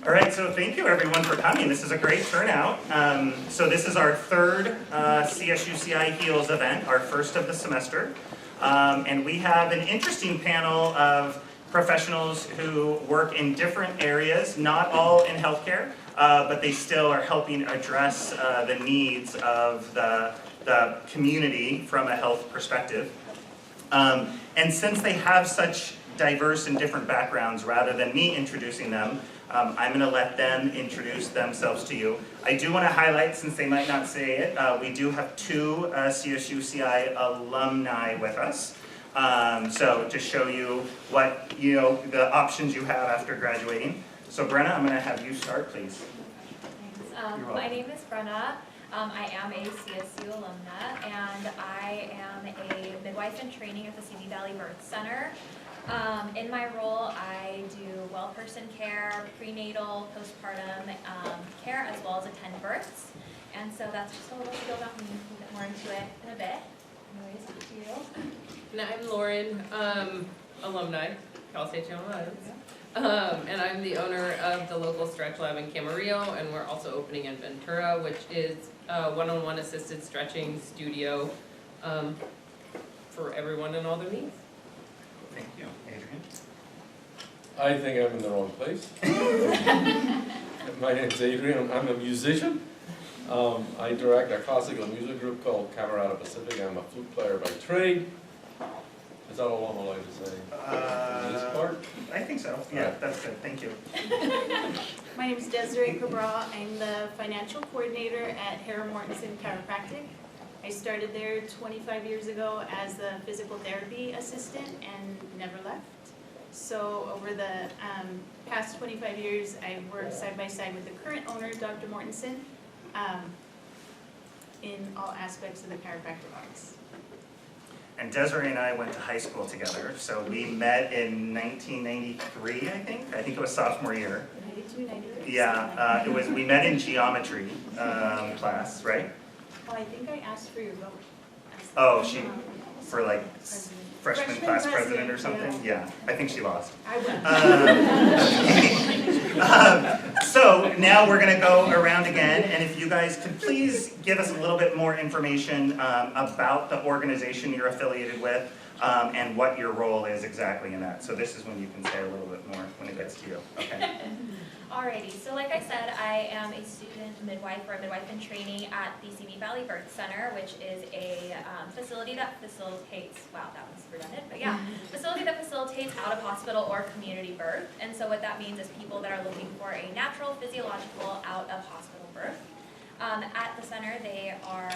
All right, so thank you everyone for coming. This is a great turnout. So this is our third CSUCI HEALS event, our first of the semester. And we have an interesting panel of professionals who work in different areas, not all in healthcare, but they still are helping address the needs of the community from a health perspective. And since they have such diverse and different backgrounds, rather than me introducing them, I'm going to let them introduce themselves to you. I do want to highlight, since they might not say it, we do have two CSUCI alumni with us. So to show you what, the options you have after graduating. So Brenna, I'm going to have you start, please. Thanks. My name is Brenna. I am a CSU alumna, and I am a midwife in training at the CV Valley Birth Center. In my role, I do well-person care, prenatal, postpartum care, as well as attend births. And so that's just a little bit about me. We'll get more into it in a bit. Anyways, up to you. And I'm Lauren, alumni, Cal State Channel Islands. And I'm the owner of the local stretch lab in Camarillo, and we're also opening in Ventura, which is a one-on-one assisted stretching studio for everyone and all their needs. Thank you. Adrian? I think I'm in the wrong place. My name's Adrian. I'm a musician. I direct a classical music group called Camerata Pacific. I'm a flute player by trade. Is that all I'm allowed to say? This part? I think so. Yeah, that's good. Thank you. My name is Desiree Cabral. I'm the financial coordinator at Hara Mortensen Chiropractic. I started there 25 years ago as a physical therapy assistant and never left. So over the past 25 years, I've worked side by side with the current owner, Dr. Mortensen, in all aspects of the chiropractic office. And Desiree and I went to high school together, so we met in 1993, I think. I think it was sophomore year. 92, 93. Yeah, we met in geometry class, right? Oh, I think I asked for your vote. Oh, for like President. freshman class president or something? Yeah, I think she lost. I would. So now we're going to go around again, and if you guys could please give us a little bit more information about the organization you're affiliated with and what your role is exactly in that. So this is when you can say a little bit more when it gets to you. Okay. Alrighty, so like I said, I am a student midwife or a midwife in training at the CV Valley Birth Center, which is a facility that facilitates, wow, that was redundant, but yeah, facility that facilitates out of hospital or community birth. And so what that means is people that are looking for a natural, physiological, out of hospital birth. At the center, they are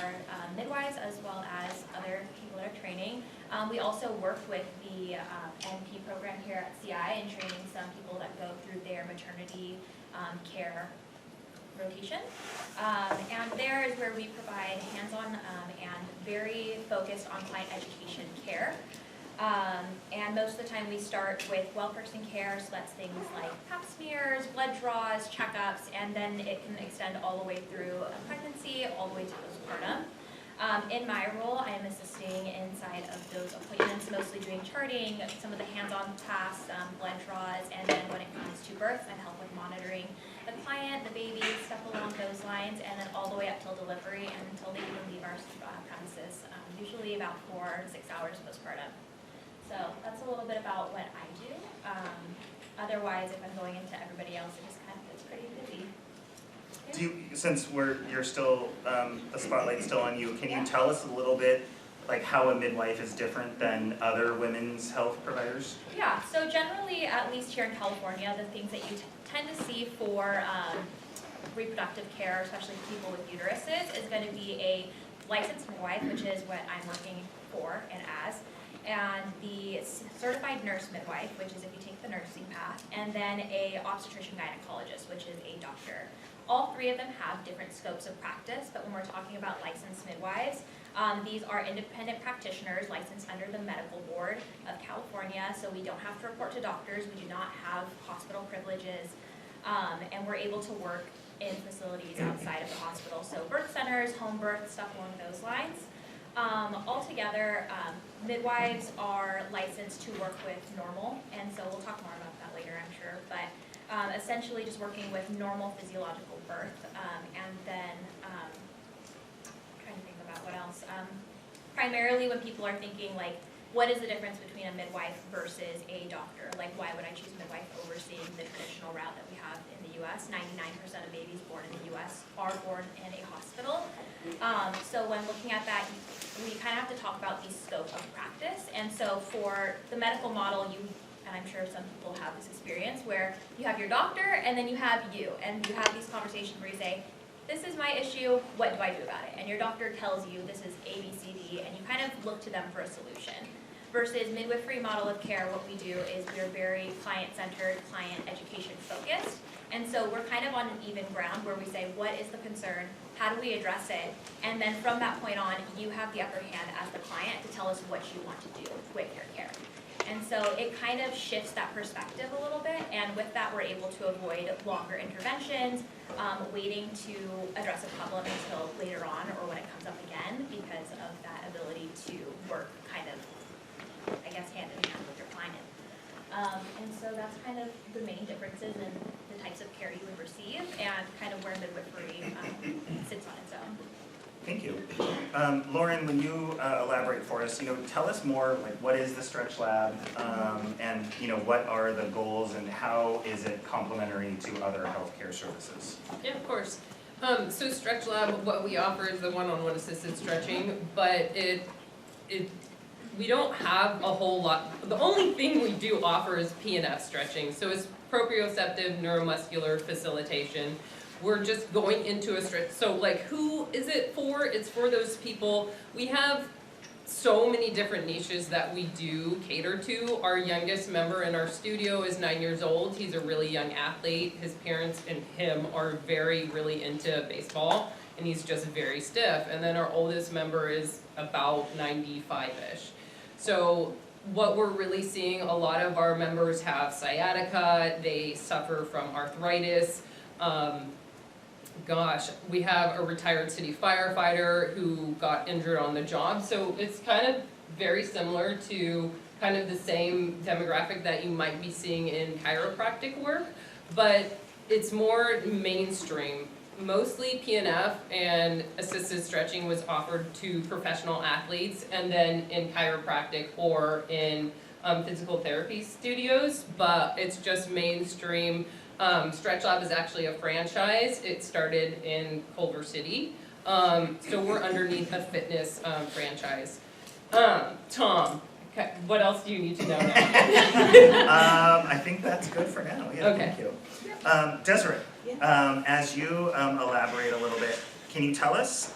midwives as well as other people that are training. We also work with the NP program here at CI and training some people that go through their maternity care rotation. And there is where we provide hands-on and very focused on client education care. And most of the time we start with well-person care, so that's things like pap smears, blood draws, checkups, and then it can extend all the way through a pregnancy, all the way to postpartum. In my role, I am assisting inside of those appointments, mostly doing charting, some of the hands-on tasks, blood draws, and then when it comes to births, I help with monitoring the client, the baby, stuff along those lines, and then all the way up till delivery and until they even leave our premises, usually about 4 to 6 hours postpartum. So that's a little bit about what I do. Otherwise, if I'm going into everybody else, it just kind of gets pretty busy. Do you, since you're still, the spotlight's still on you, can you tell us a little bit like how a midwife is different than other women's health providers? Yeah, so generally, at least here in California, the things that you tend to see for reproductive care, especially people with uteruses, is going to be a licensed midwife, which is what I'm working for and as, and the certified nurse midwife, which is if you take the nursing path, and then a obstetrician gynecologist, which is a doctor. All three of them have different scopes of practice, but when we're talking about licensed midwives, these are independent practitioners licensed under the Medical Board of California, so we don't have to report to doctors, we do not have hospital privileges, and we're able to work in facilities outside of the hospital, so birth centers, home birth, stuff along those lines. Altogether, midwives are licensed to work with normal, and so we'll talk more about that later, I'm sure, but essentially just working with normal physiological birth, and then, trying to think about what else. Primarily when people are thinking like, what is the difference between a midwife versus a doctor? Like, why would I choose midwife over seeing the traditional route that we have in the US? 99% of babies born in the US are born in a hospital. So when looking at that, we kind of have to talk about the scope of practice. And so for the medical model, and I'm sure some people have this experience, where you have your doctor and then you have you. And you have these conversations where you say, this is my issue, what do I do about it? And your doctor tells you this is A, B, C, D, and you kind of look to them for a solution. Versus midwifery model of care, what we do is we're very client-centered, client education focused. And so we're kind of on an even ground where we say, what is the concern? How do we address it? And then from that point on, you have the upper hand as the client to tell us what you want to do with your care. And so it kind of shifts that perspective a little bit, and with that we're able to avoid longer interventions, waiting to address a problem until later on or when it comes up again, because of that ability to work kind of, I guess, hand in hand with your client. And so that's kind of the main differences in the types of care you would receive and kind of where midwifery sits on its own. Thank you. Lauren, when you elaborate for us, tell us more, like, what is the Stretch Lab, and, what are the goals and how is it complementary to other healthcare services? Yeah, of course. So Stretch Lab, what we offer is the one-on-one assisted stretching, but we don't have a whole lot. The only thing we do offer is PNF stretching. So it's proprioceptive neuromuscular facilitation. We're just going into a stretch. So like, who is it for? It's for those people. We have so many different niches that we do cater to. Our youngest member in our studio is 9 years old. He's a really young athlete. His parents and him are really into baseball, and he's just very stiff. And then our oldest member is about 95-ish. So what we're really seeing, a lot of our members have sciatica, they suffer from arthritis. We have a retired city firefighter who got injured on the job, so it's kind of very similar to kind of the same demographic that you might be seeing in chiropractic work, but it's more mainstream. Mostly PNF and assisted stretching was offered to professional athletes, and then in chiropractic or in physical therapy studios, but it's just mainstream. Stretch Lab is actually a franchise. It started in Culver City, so we're underneath a fitness franchise. Tom, okay, what else do you need to know now? I think that's good for now. Yeah, Okay. Thank you. Desiree, as you elaborate a little bit, can you tell us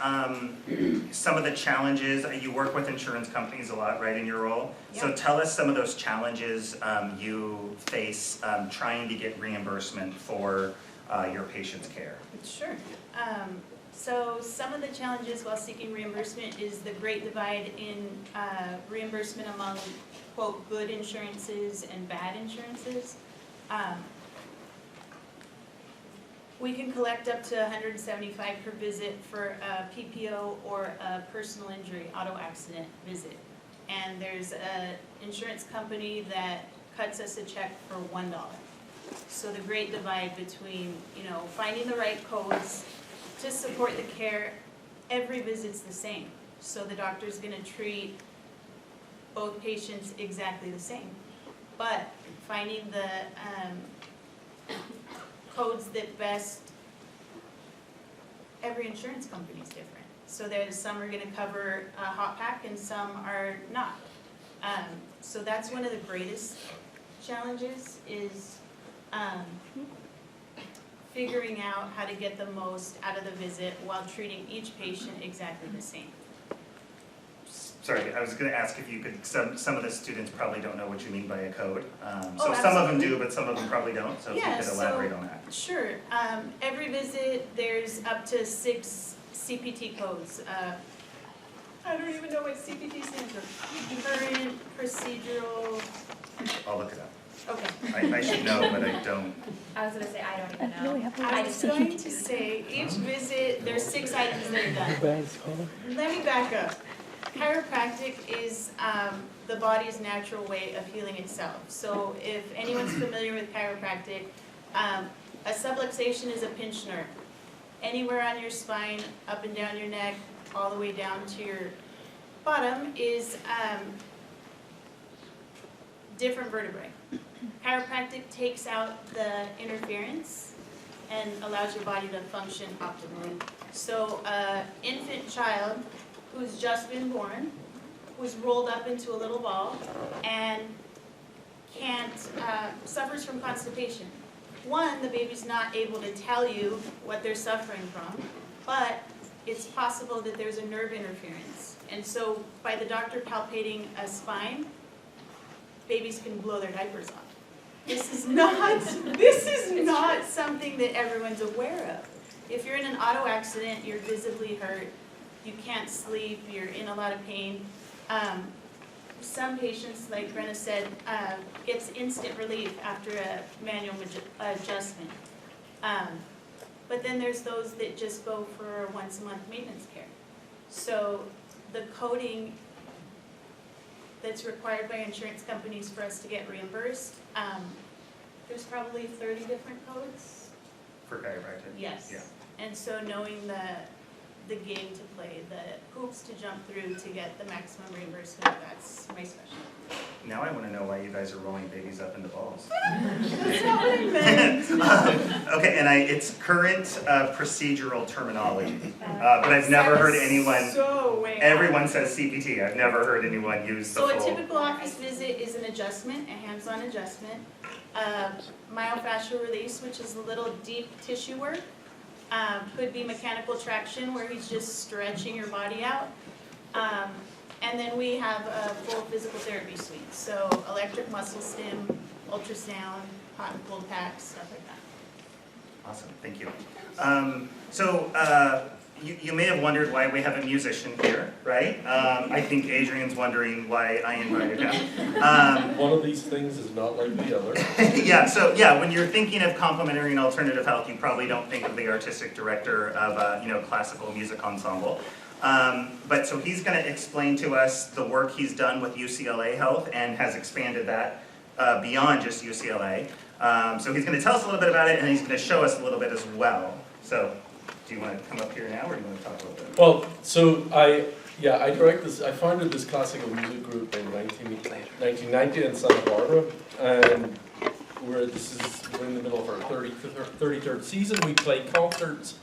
some of the challenges? You work with insurance companies a lot, right, in your role? Yeah. So tell us some of those challenges you face trying to get reimbursement for your patient's care. Sure. So some of the challenges while seeking reimbursement is the great divide in reimbursement among, quote, good insurances and bad insurances. We can collect up to $175 per visit for a PPO or a personal injury auto accident visit. And there's an insurance company that cuts us a check for $1. So the great divide between, finding the right codes to support the care, every visit's the same. So the doctor's gonna treat both patients exactly the same. But finding the codes that best, every insurance company is different. So there's some are gonna cover a hot pack and some are not. So that's one of the greatest challenges is figuring out how to get the most out of the visit while treating each patient exactly the same. Sorry, I was going to ask if you could, some of the students probably don't know what you mean by a code. So Oh, some of them absolutely. do, but some of them probably don't, so if Yeah, you could elaborate on that. Sure. Every visit, there's up to 6 CPT codes. I don't even know what CPT stands for. Current, procedural, I'll look it up. okay. I should know, but I don't. I was gonna say, I don't even know. I was going to say, each visit, there's 6 items that are done. Let me back up. Chiropractic is the body's natural way of healing itself. So if anyone's familiar with chiropractic, A subluxation is a pinched nerve. Anywhere on your spine, up and down your neck, all the way down to your bottom is different vertebrae. Chiropractic takes out the interference and allows your body to function optimally. So an infant child who's just been born was rolled up into a little ball and suffers from constipation. One, the baby's not able to tell you what they're suffering from, but it's possible that there's a nerve interference. And so by the doctor palpating a spine, babies can blow their diapers off. This is not something that everyone's aware of. If you're in an auto accident, you're visibly hurt, you can't sleep, you're in a lot of pain. Some patients, like Brenna said, gets instant relief after a manual adjustment. But then there's those that just go for once a month maintenance care. So the coding that's required by insurance companies for us to get reimbursed, there's probably 30 different codes. For chiropractic? Yes. Yeah. And so knowing the game to play, the hoops to jump through to get the maximum reimbursement, that's my specialty. Now I want to know why you guys are rolling babies up into balls. That's not what I meant. Okay, and it's current procedural terminology, but I've never heard anyone, So way everyone says CPT, I've never heard anyone use the So a full. typical office visit is an adjustment, a hands-on adjustment. Myofascial release, which is a little deep tissue work. Could be mechanical traction, where he's just stretching your body out. And then we have a full physical therapy suite. So electric muscle stim, ultrasound, hot and cold packs, stuff like that. Awesome, thank you. You may have wondered why we have a musician here, right? I think Adrian's wondering why I invited him. One of these things is not like the other. When you're thinking of complementary and alternative health, you probably don't think of the artistic director of a classical music ensemble. So he's going to explain to us the work he's done with UCLA Health and has expanded that beyond just UCLA. So he's going to tell us a little bit about it, and he's going to show us a little bit as well. So do you want to come up here now, or do you want to talk a little bit? Well, so I direct this. I founded this classical music group in 1990 in Santa Barbara, and we're in the middle of our 33rd season. We play concerts,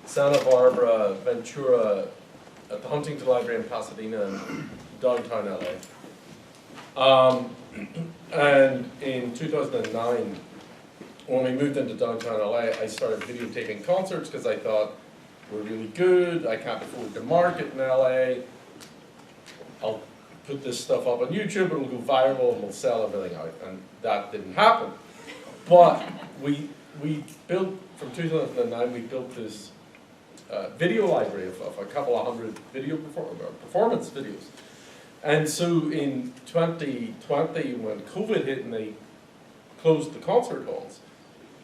Santa Barbara, Ventura, at the Huntington Library in Pasadena, and downtown LA. And in 2009, when we moved into downtown LA, I started videotaping concerts because I thought, we're really good, I can't afford to market in LA. I'll put this stuff up on YouTube, it'll go viral, and we'll sell everything out. And that didn't happen. But we built, from 2009, we built this video library of a couple of hundred video performance videos. And so in 2020, when COVID hit and they closed the concert halls,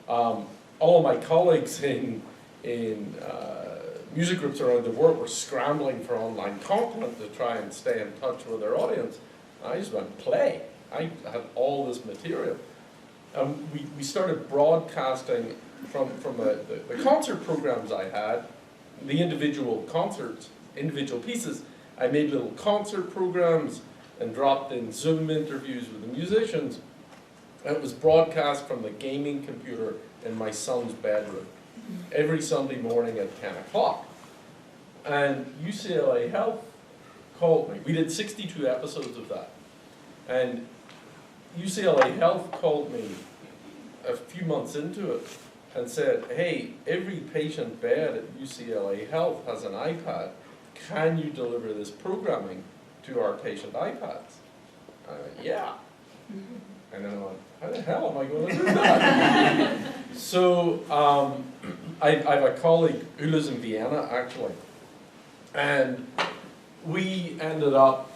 all of my colleagues in music groups around the world were scrambling for online content to try and stay in touch with their audience. I just went play. I had all this material. We started broadcasting from the concert programs I had, the individual concerts, individual pieces. I made little concert programs and dropped in Zoom interviews with the musicians. And it was broadcast from the gaming computer in my son's bedroom every Sunday morning at 10 o'clock. And UCLA Health called me. We did 62 episodes of that. And UCLA Health called me a few months into it and said, hey, every patient bed at UCLA Health has an iPad. Can you deliver this programming to our patient iPads? I went, yeah. And then I went, how the hell am I going to do that? So I have a colleague who lives in Vienna, actually. And we ended up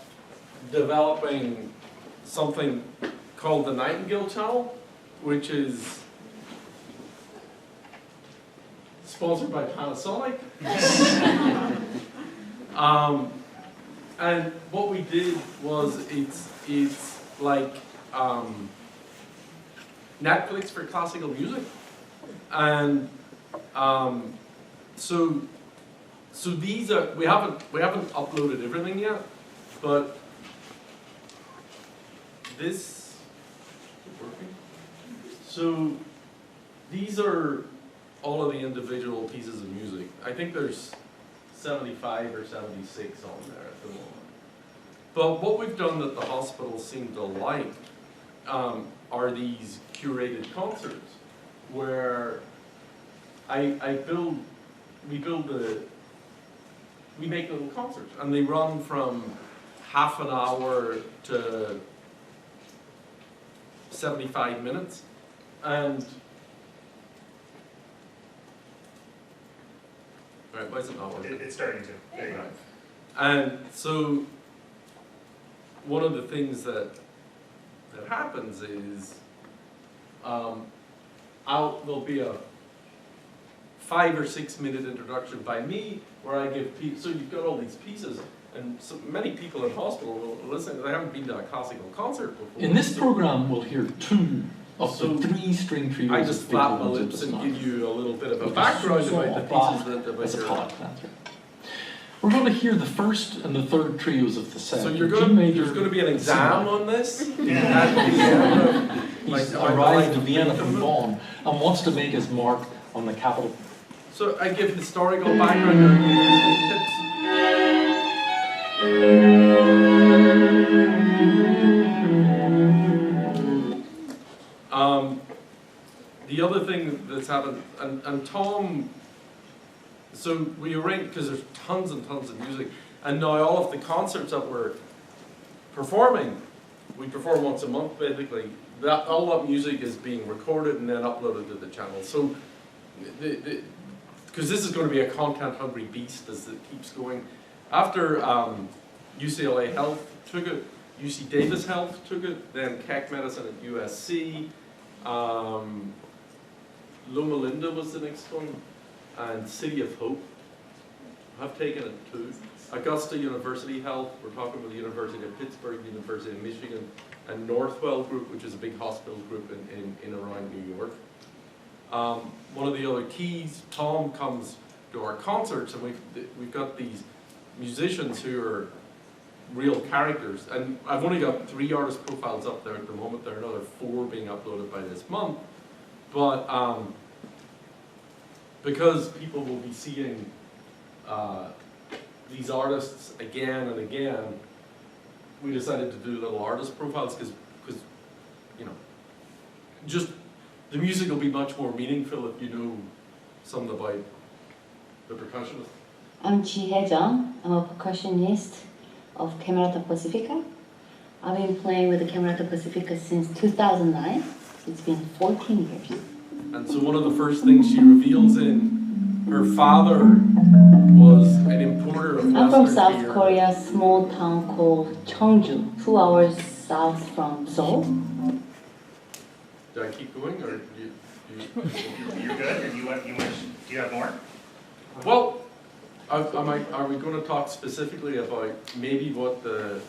developing something called the Nightingale Channel, which is sponsored by Panasonic. And what we did was it's like Netflix for classical music. And so these are, we haven't uploaded everything yet, but this working. So these are all of the individual pieces of music. I think there's 75 or 76 on there at the moment. But what we've done that the hospital seem to like are these curated concerts where we make little concerts, and they run from half an hour to 75 minutes, and right, why is it not working? It's starting to. There you go. Right. And so one of the things that happens is there'll be a 5 or 6 minute introduction by me where I give so you've got all these pieces, and so many people in hospital will listen. They haven't been to a classical concert before. In this program, we'll hear 2 of So the 3 string trios. I just of flap my Beethoven's lips and Opus give you a little bit of a Nine. background about the pieces that As a your. part, that's right. We're going to hear the first and the third trios of the set. So G there's major, going to be an exam on this. He's arrived in Vienna from Bonn and wants to make his mark on the capital. So I give historical background and tips. The other thing that's happened, and Tom, so we arranged, because there's tons and tons of music, and now all of the concerts that we're performing, we perform once a month basically, all that music is being recorded and then uploaded to the channel. So, because this is going to be a content-hungry beast as it keeps going. After UCLA Health took it, UC Davis Health took it, then Keck Medicine at USC, Loma Linda was the next one, and City of Hope have taken it too. Augusta University Health, we're talking with the University of Pittsburgh, University of Michigan, and Northwell Group, which is a big hospital group in around New York. One of the other keys, Tom comes to our concerts, and we've got these musicians who are real characters, and I've only got 3 artist profiles up there at the moment. There are another 4 being uploaded by this month, but because people will be seeing these artists again and again, we decided to do little artist profiles because you know, just the music will be much more meaningful if you know something about the percussionist. I'm Ji Hye-jung. I'm a percussionist of Camerata Pacifica. I've been playing with the Camerata Pacifica since 2009. It's been 14 years. And so one of the first things she reveals her father was an importer of I'm from Western South beer. Korea, a small town called Cheongju, 2 hours south from Seoul. Do I keep going, or do you You're good, and do you have more? Well, are we going to talk specifically about maybe what the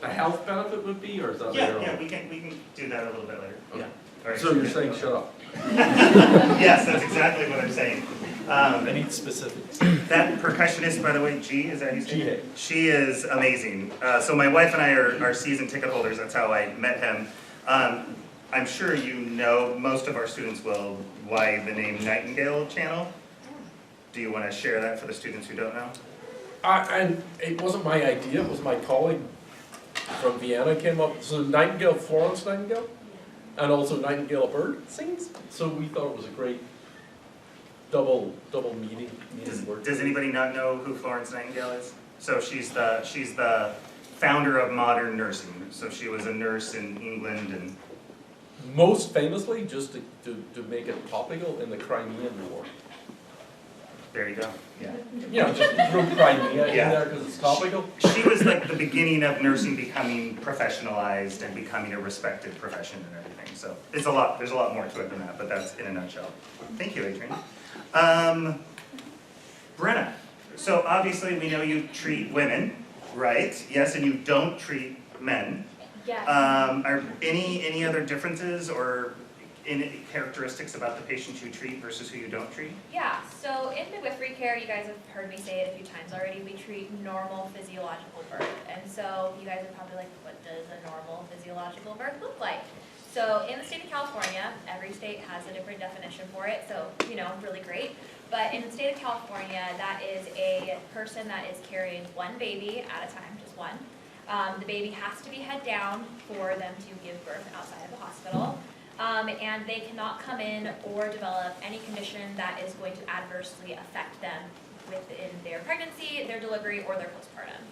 health benefit would be, or is that later Yeah, on? we can do that a little bit later. Okay. Yeah. All right, So you're good. saying shut up. Yes, that's exactly what I'm saying. I need specifics. That percussionist, by the way, G, is that how you say Ji-hye. it? She is amazing. So my wife and I are season ticket holders. That's how I met him. I'm sure you know, most of our students will, why the name Nightingale Channel. Do you want to share that for the students who don't know? And it wasn't my idea, it was my colleague from Vienna came up. So Nightingale, Florence Nightingale, and also Nightingale a bird sings. So we thought it was a great double meaning word. Does anybody not know who Florence Nightingale is? So she's the founder of modern nursing. So she was a nurse in England and Most famously, just to make it topical, in the Crimean War. there you go. Yeah. Yeah, just throw Crimea in Yeah. there because it's topical. She was like the beginning of nursing becoming professionalized and becoming a respected profession and everything. So there's a lot more to it than that, but that's in a nutshell. Thank you, Adrian. Brenna, so obviously we know you treat women, right? Yes, and you don't treat men. Yes. Are any other differences or characteristics about the patients you treat versus who you don't treat? Yeah, so in midwifery care, you guys have heard me say it a few times already, we treat normal physiological birth. And so you guys are probably like, what does a normal physiological birth look like? So in the state of California, every state has a different definition for it, so, really great. But in the state of California, that is a person that is carrying one baby at a time, just one. The baby has to be head down for them to give birth outside of the hospital. And they cannot come in or develop any condition that is going to adversely affect them within their pregnancy, their delivery, or their postpartum.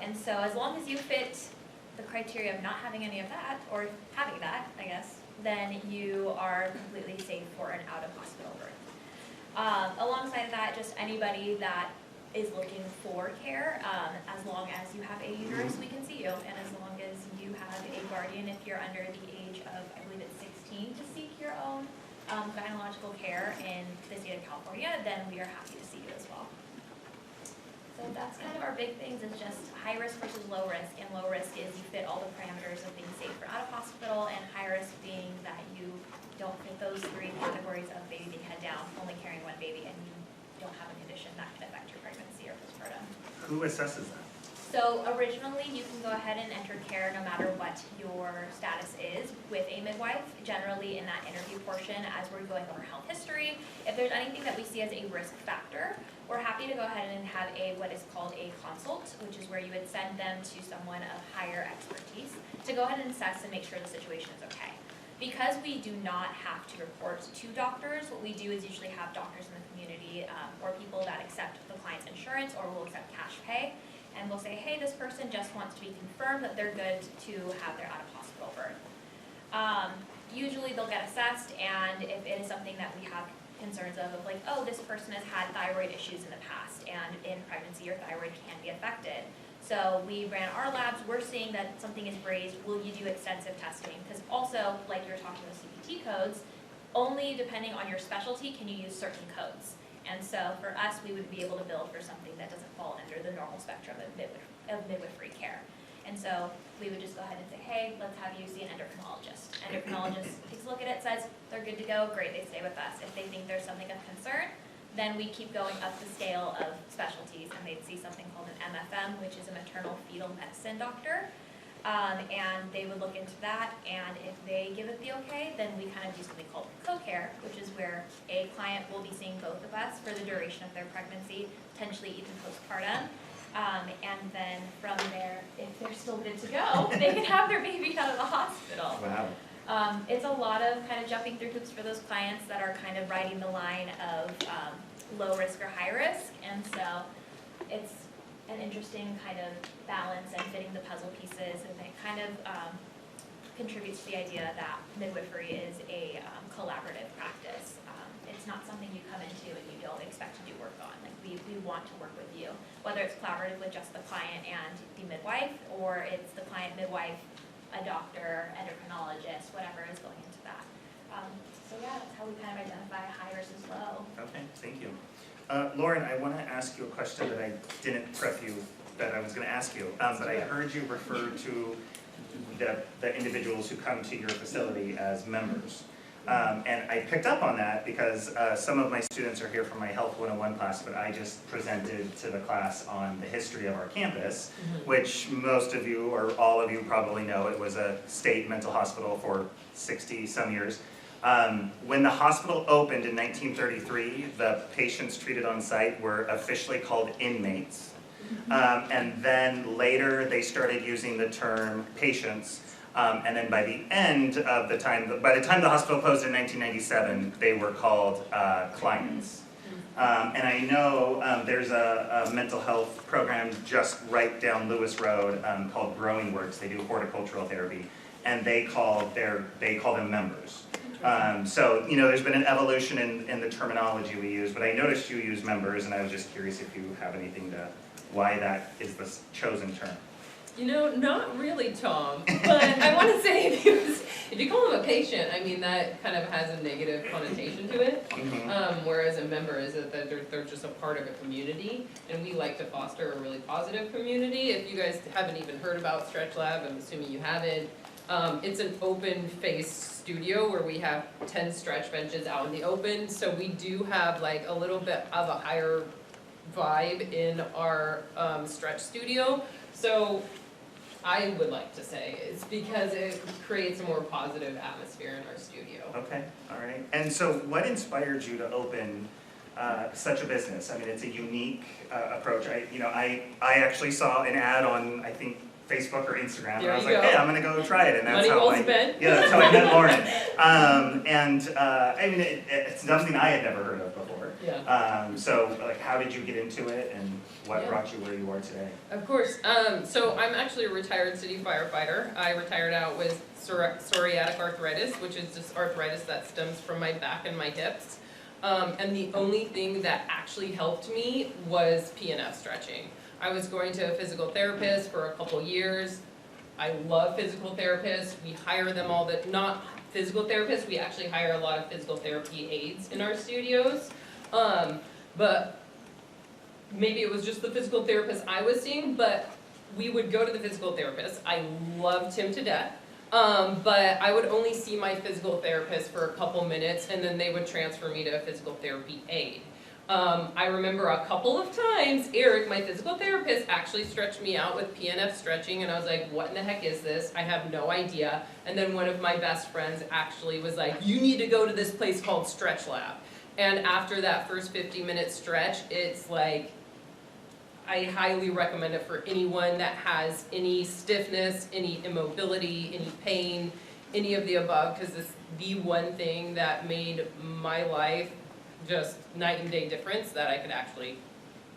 And so as long as you fit the criteria of not having any of that, or having that, I guess, then you are completely safe for an out-of-hospital birth. Alongside of that, just anybody that is looking for care, as long as you have a uterus, we can see you, and as long as you have a guardian, if you're under the age of, I believe it's 16, to seek your own gynecological care in the state of California, then we are happy to see you as well. So that's kind of our big things, is just high risk versus low risk, and low risk is you fit all the parameters of being safe for out of hospital, and high risk being that you don't fit those three categories of baby being head down, only carrying one baby, and you don't have a condition that can affect your pregnancy or postpartum. Who assesses that? So originally, you can go ahead and enter care no matter what your status is with a midwife. Generally, in that interview portion, as we're going over health history, if there's anything that we see as a risk factor, we're happy to go ahead and have what is called a consult, which is where you would send them to someone of higher expertise to go ahead and assess and make sure the situation is okay. Because we do not have to report to doctors, what we do is usually have doctors in the community or people that accept the client's insurance or will accept cash pay. And we'll say, hey, this person just wants to be confirmed that they're good to have their out-of-hospital birth. Usually they'll get assessed, and if it is something that we have concerns of like, oh, this person has had thyroid issues in the past, and in pregnancy your thyroid can be affected. So we ran our labs, we're seeing that something is raised, will you do extensive testing? Because also, like you're talking with CPT codes, only depending on your specialty can you use certain codes. And so for us, we would be able to bill for something that doesn't fall under the normal spectrum of midwifery care. And so we would just go ahead and say, hey, let's have you see an endocrinologist. Endocrinologist takes a look at it, says they're good to go, great, they stay with us. If they think there's something of concern, then we keep going up the scale of specialties, and they'd see something called an MFM, which is a maternal fetal medicine doctor. And they would look into that, and if they give it the okay, then we kind of do something called co-care, which is where a client will be seeing both of us for the duration of their pregnancy, potentially even postpartum. And then from there, if they're still good to go, they can have their baby out of the hospital. Wow. It's a lot of kind of jumping through hoops for those clients that are kind of riding the line of low risk or high risk, and so it's an interesting kind of balance and fitting the puzzle pieces, and it kind of contributes to the idea that midwifery is a collaborative practice. It's not something you come into and you don't expect to do work on. Like we want to work with you, whether it's collaborative with just the client and the midwife, or it's the client, midwife, a doctor, endocrinologist, whatever is going into that. So yeah, that's how we kind of identify high versus low. Okay, thank you. Lauren, I want to ask you a question that I didn't prep you that I was going to ask you, but I heard you refer to the individuals who come to your facility as members. And I picked up on that because some of my students are here from my Health 101 class, but I just presented to the class on the history of our campus, which most of you or all of you probably know. It was a state mental hospital for 60-some years. When the hospital opened in 1933, the patients treated on site were officially called inmates. And then later they started using the term patients. And then by the time the hospital closed in 1997, they were called clients. And I know there's a mental health program just right down Lewis Road called Growing Works. They do horticultural therapy, and they call them members. So, there's been an evolution in the terminology we use, but I noticed you use members, and I was just curious if you have anything why that is the chosen term. Not really, Tom, but I want to say if you call them a patient, I mean, that kind of has a negative connotation to it, whereas a member is that they're just a part of a community, and we like to foster a really positive community. If you guys haven't even heard about Stretch Lab, I'm assuming you haven't, It's an open face studio where we have 10 stretch benches out in the open, so we do have like a little bit of a higher vibe in our stretch studio. So I would like to say it's because it creates a more positive atmosphere in our studio. Okay, all right. And so what inspired you to open such a business? I mean, it's a unique approach. I actually saw an ad on, I think, Facebook or Instagram, and There I was you like, go. hey, I'm gonna go try it, and that's Money how well I, spent. yeah, that's how I met Lauren. I mean, it's something I had never heard of before. Yeah. So, like, how did you get into it, and what Yeah. brought you where you are today? Of course. So I'm actually a retired city firefighter. I retired out with psoriatic arthritis, which is just arthritis that stems from my back and my hips. And the only thing that actually helped me was PNF stretching. I was going to a physical therapist for a couple years. I love physical therapists. We hire them not physical therapists, we actually hire a lot of physical therapy aides in our studios. But maybe it was just the physical therapist I was seeing, but we would go to the physical therapist. I loved him to death. But I would only see my physical therapist for a couple minutes, and then they would transfer me to a physical therapy aide. I remember a couple of times, Eric, my physical therapist, actually stretched me out with PNF stretching, and I was like, what in the heck is this? I have no idea. And then one of my best friends actually was like, you need to go to this place called Stretch Lab. And after that first 50-minute stretch, it's like, I highly recommend it for anyone that has any stiffness, any immobility, any pain, any of the above, because it's the one thing that made my life just night and day difference, that I could actually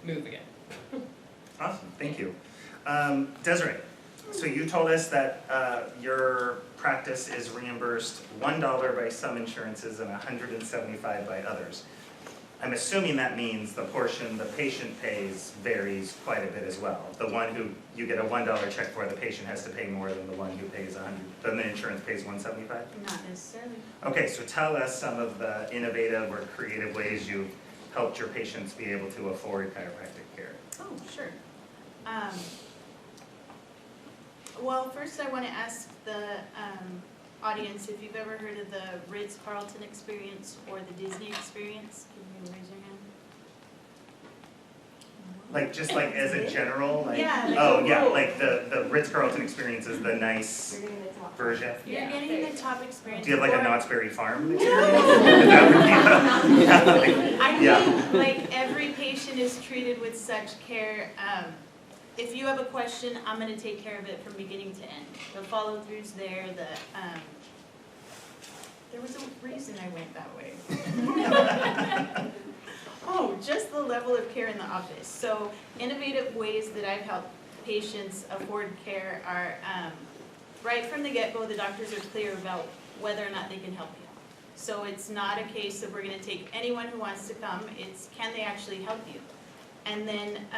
move again. Awesome, thank you. Desiree, so you told us that your practice is reimbursed $1 by some insurances and $175 by others. I'm assuming that means the portion the patient pays varies quite a bit as well. The one who you get a $1 check for, the patient has to pay more than the one who pays then the insurance pays $175? Not necessarily. Okay, so tell us some of the innovative or creative ways you've helped your patients be able to afford chiropractic care. Oh, sure. Well, first I want to ask the audience if you've ever heard of the Ritz-Carlton experience or the Disney experience. Can you raise your hand? Like, just like as a general, like, Yeah, like oh, a yeah, rule. like the Ritz-Carlton experience is the nice version. You're Yeah. getting the top experience. Do you have like a or- Knott's Berry Farm experience? Is that what you have? I Yeah. think like every patient is treated with such care. If you have a question, I'm gonna take care of it from beginning to end. The follow-through's there, there was a reason I went that way. Oh, just the level of care in the office. So innovative ways that I've helped patients afford care are, right from the get-go, the doctors are clear about whether or not they can help you. So it's not a case of we're gonna take anyone who wants to come, it's can they actually help you? And then,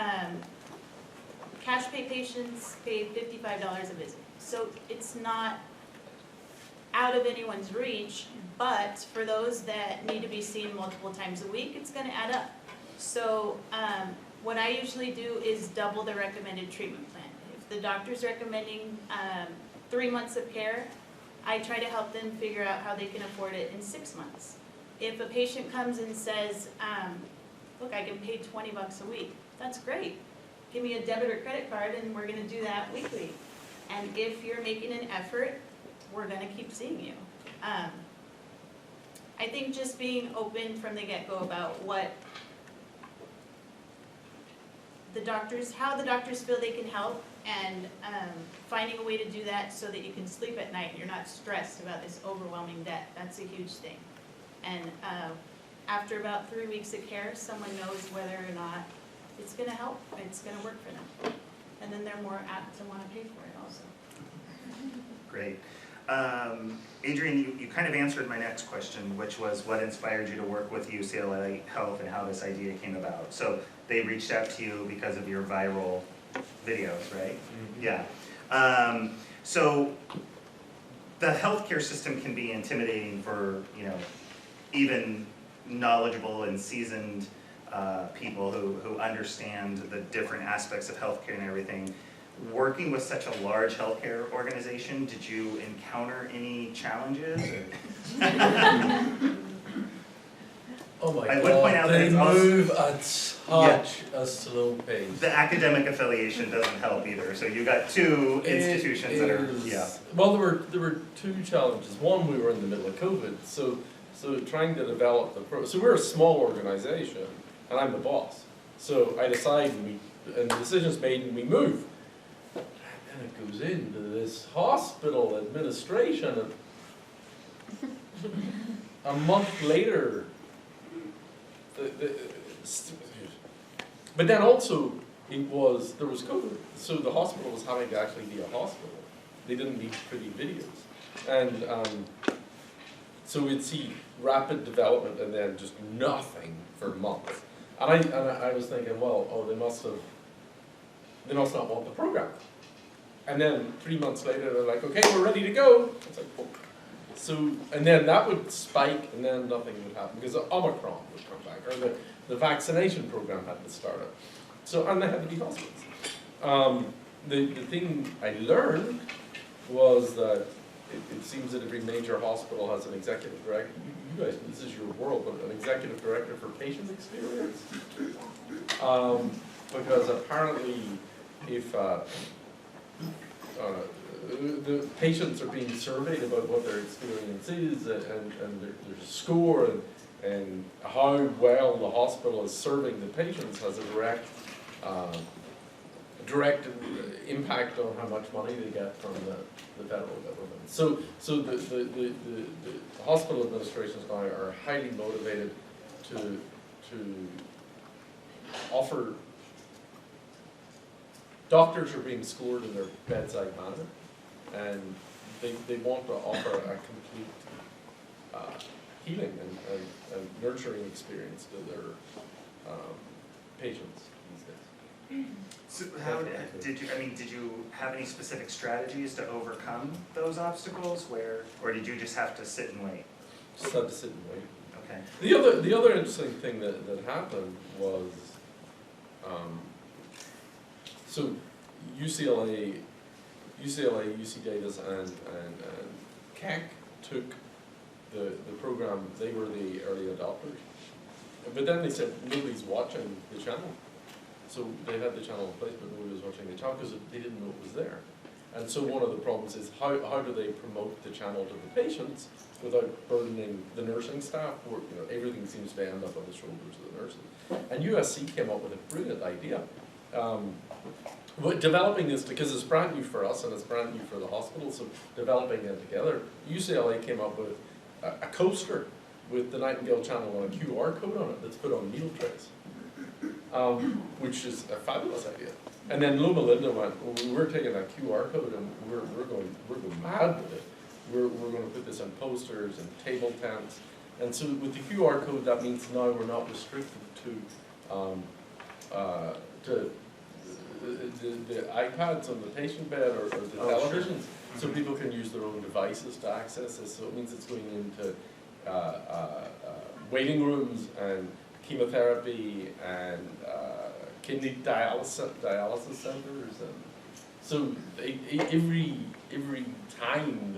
cash pay patients pay $55 a visit. So it's not out of anyone's reach, but for those that need to be seen multiple times a week, it's gonna add up. So, what I usually do is double the recommended treatment plan. If the doctor's recommending, 3 months of care, I try to help them figure out how they can afford it in 6 months. If a patient comes and says, look, I can pay $20 a week, that's great. Give me a debit or credit card and we're gonna do that weekly. And if you're making an effort, we're gonna keep seeing you. I think just being open from the get-go about what how the doctors feel they can help, and finding a way to do that so that you can sleep at night and you're not stressed about this overwhelming debt, that's a huge thing. And after about 3 weeks of care, someone knows whether or not it's gonna help, it's gonna work for them. And then they're more apt to wanna pay for it also. Great. Adrian, you kind of answered my next question, which was what inspired you to work with UCLA Health and how this idea came about. So they reached out to you because of your viral videos, right? Mm-hmm. Yeah. So the healthcare system can be intimidating for, even knowledgeable and seasoned people who understand the different aspects of healthcare and everything. working with such a large healthcare organization, did you encounter any challenges? Oh my I would point out God, that they it's also- move at such a slow pace. The academic affiliation doesn't help either, so you got two institutions that are, yeah. Well, there were two challenges. One, we were in the middle of COVID, so trying to develop so we're a small organization, and I'm the boss. So I decide, and the decision's made, and we move. And then it goes into this hospital administration, and a month later, but then also, there was COVID, so the hospital was having to actually be a hospital. They didn't need pretty videos. And so we'd see rapid development and then just nothing for months. And I was thinking, well, they must not want the program. And then 3 months later, they're like, okay, we're ready to go. It's like, oh. So, and then that would spike, and then nothing would happen, because the Omicron would come back, or the vaccination program had to start up. So, and they had to be hospitals. The thing I learned was that it seems that every major hospital has an executive director. You guys, this is your world, but an executive director for patient experience. Because apparently, if the patients are being surveyed about what their experience is, and their score, and how well the hospital is serving the patients has a direct impact on how much money they get from the federal government. So the hospital administrations now are highly motivated to offer. Doctors are being scored in their bedside manner, and they want to offer a complete healing and nurturing experience to their patients these days. So how did you have any specific strategies to overcome those obstacles, or did you just have to sit and wait? Just had to sit and wait. Okay. The other interesting thing that happened was, so UCLA, UC Davis, and CAC took the program. They were the early adopters, but then they said nobody's watching the channel. So they had the channel in place, but nobody was watching the channel because they didn't know it was there. And so one of the problems is how do they promote the channel to the patients without burdening the nursing staff, where everything seems to end up on the shoulders of the nurses. And USC came up with a brilliant idea. Developing this, because it's brand new for us and it's brand new for the hospital, so developing it together, UCLA came up with a coaster with the Nightingale channel on a QR code on it that's put on meal trays. Which is a fabulous idea. And then Loma Linda went, well, we're taking that QR code and we're going mad with it. We're going to put this on posters and table tents. And so with the QR code, that means now we're not restricted to the iPads on the patient bed or the televisions. So people can use their own devices to access this. So it means it's going into waiting rooms and chemotherapy and kidney dialysis centers, and so every time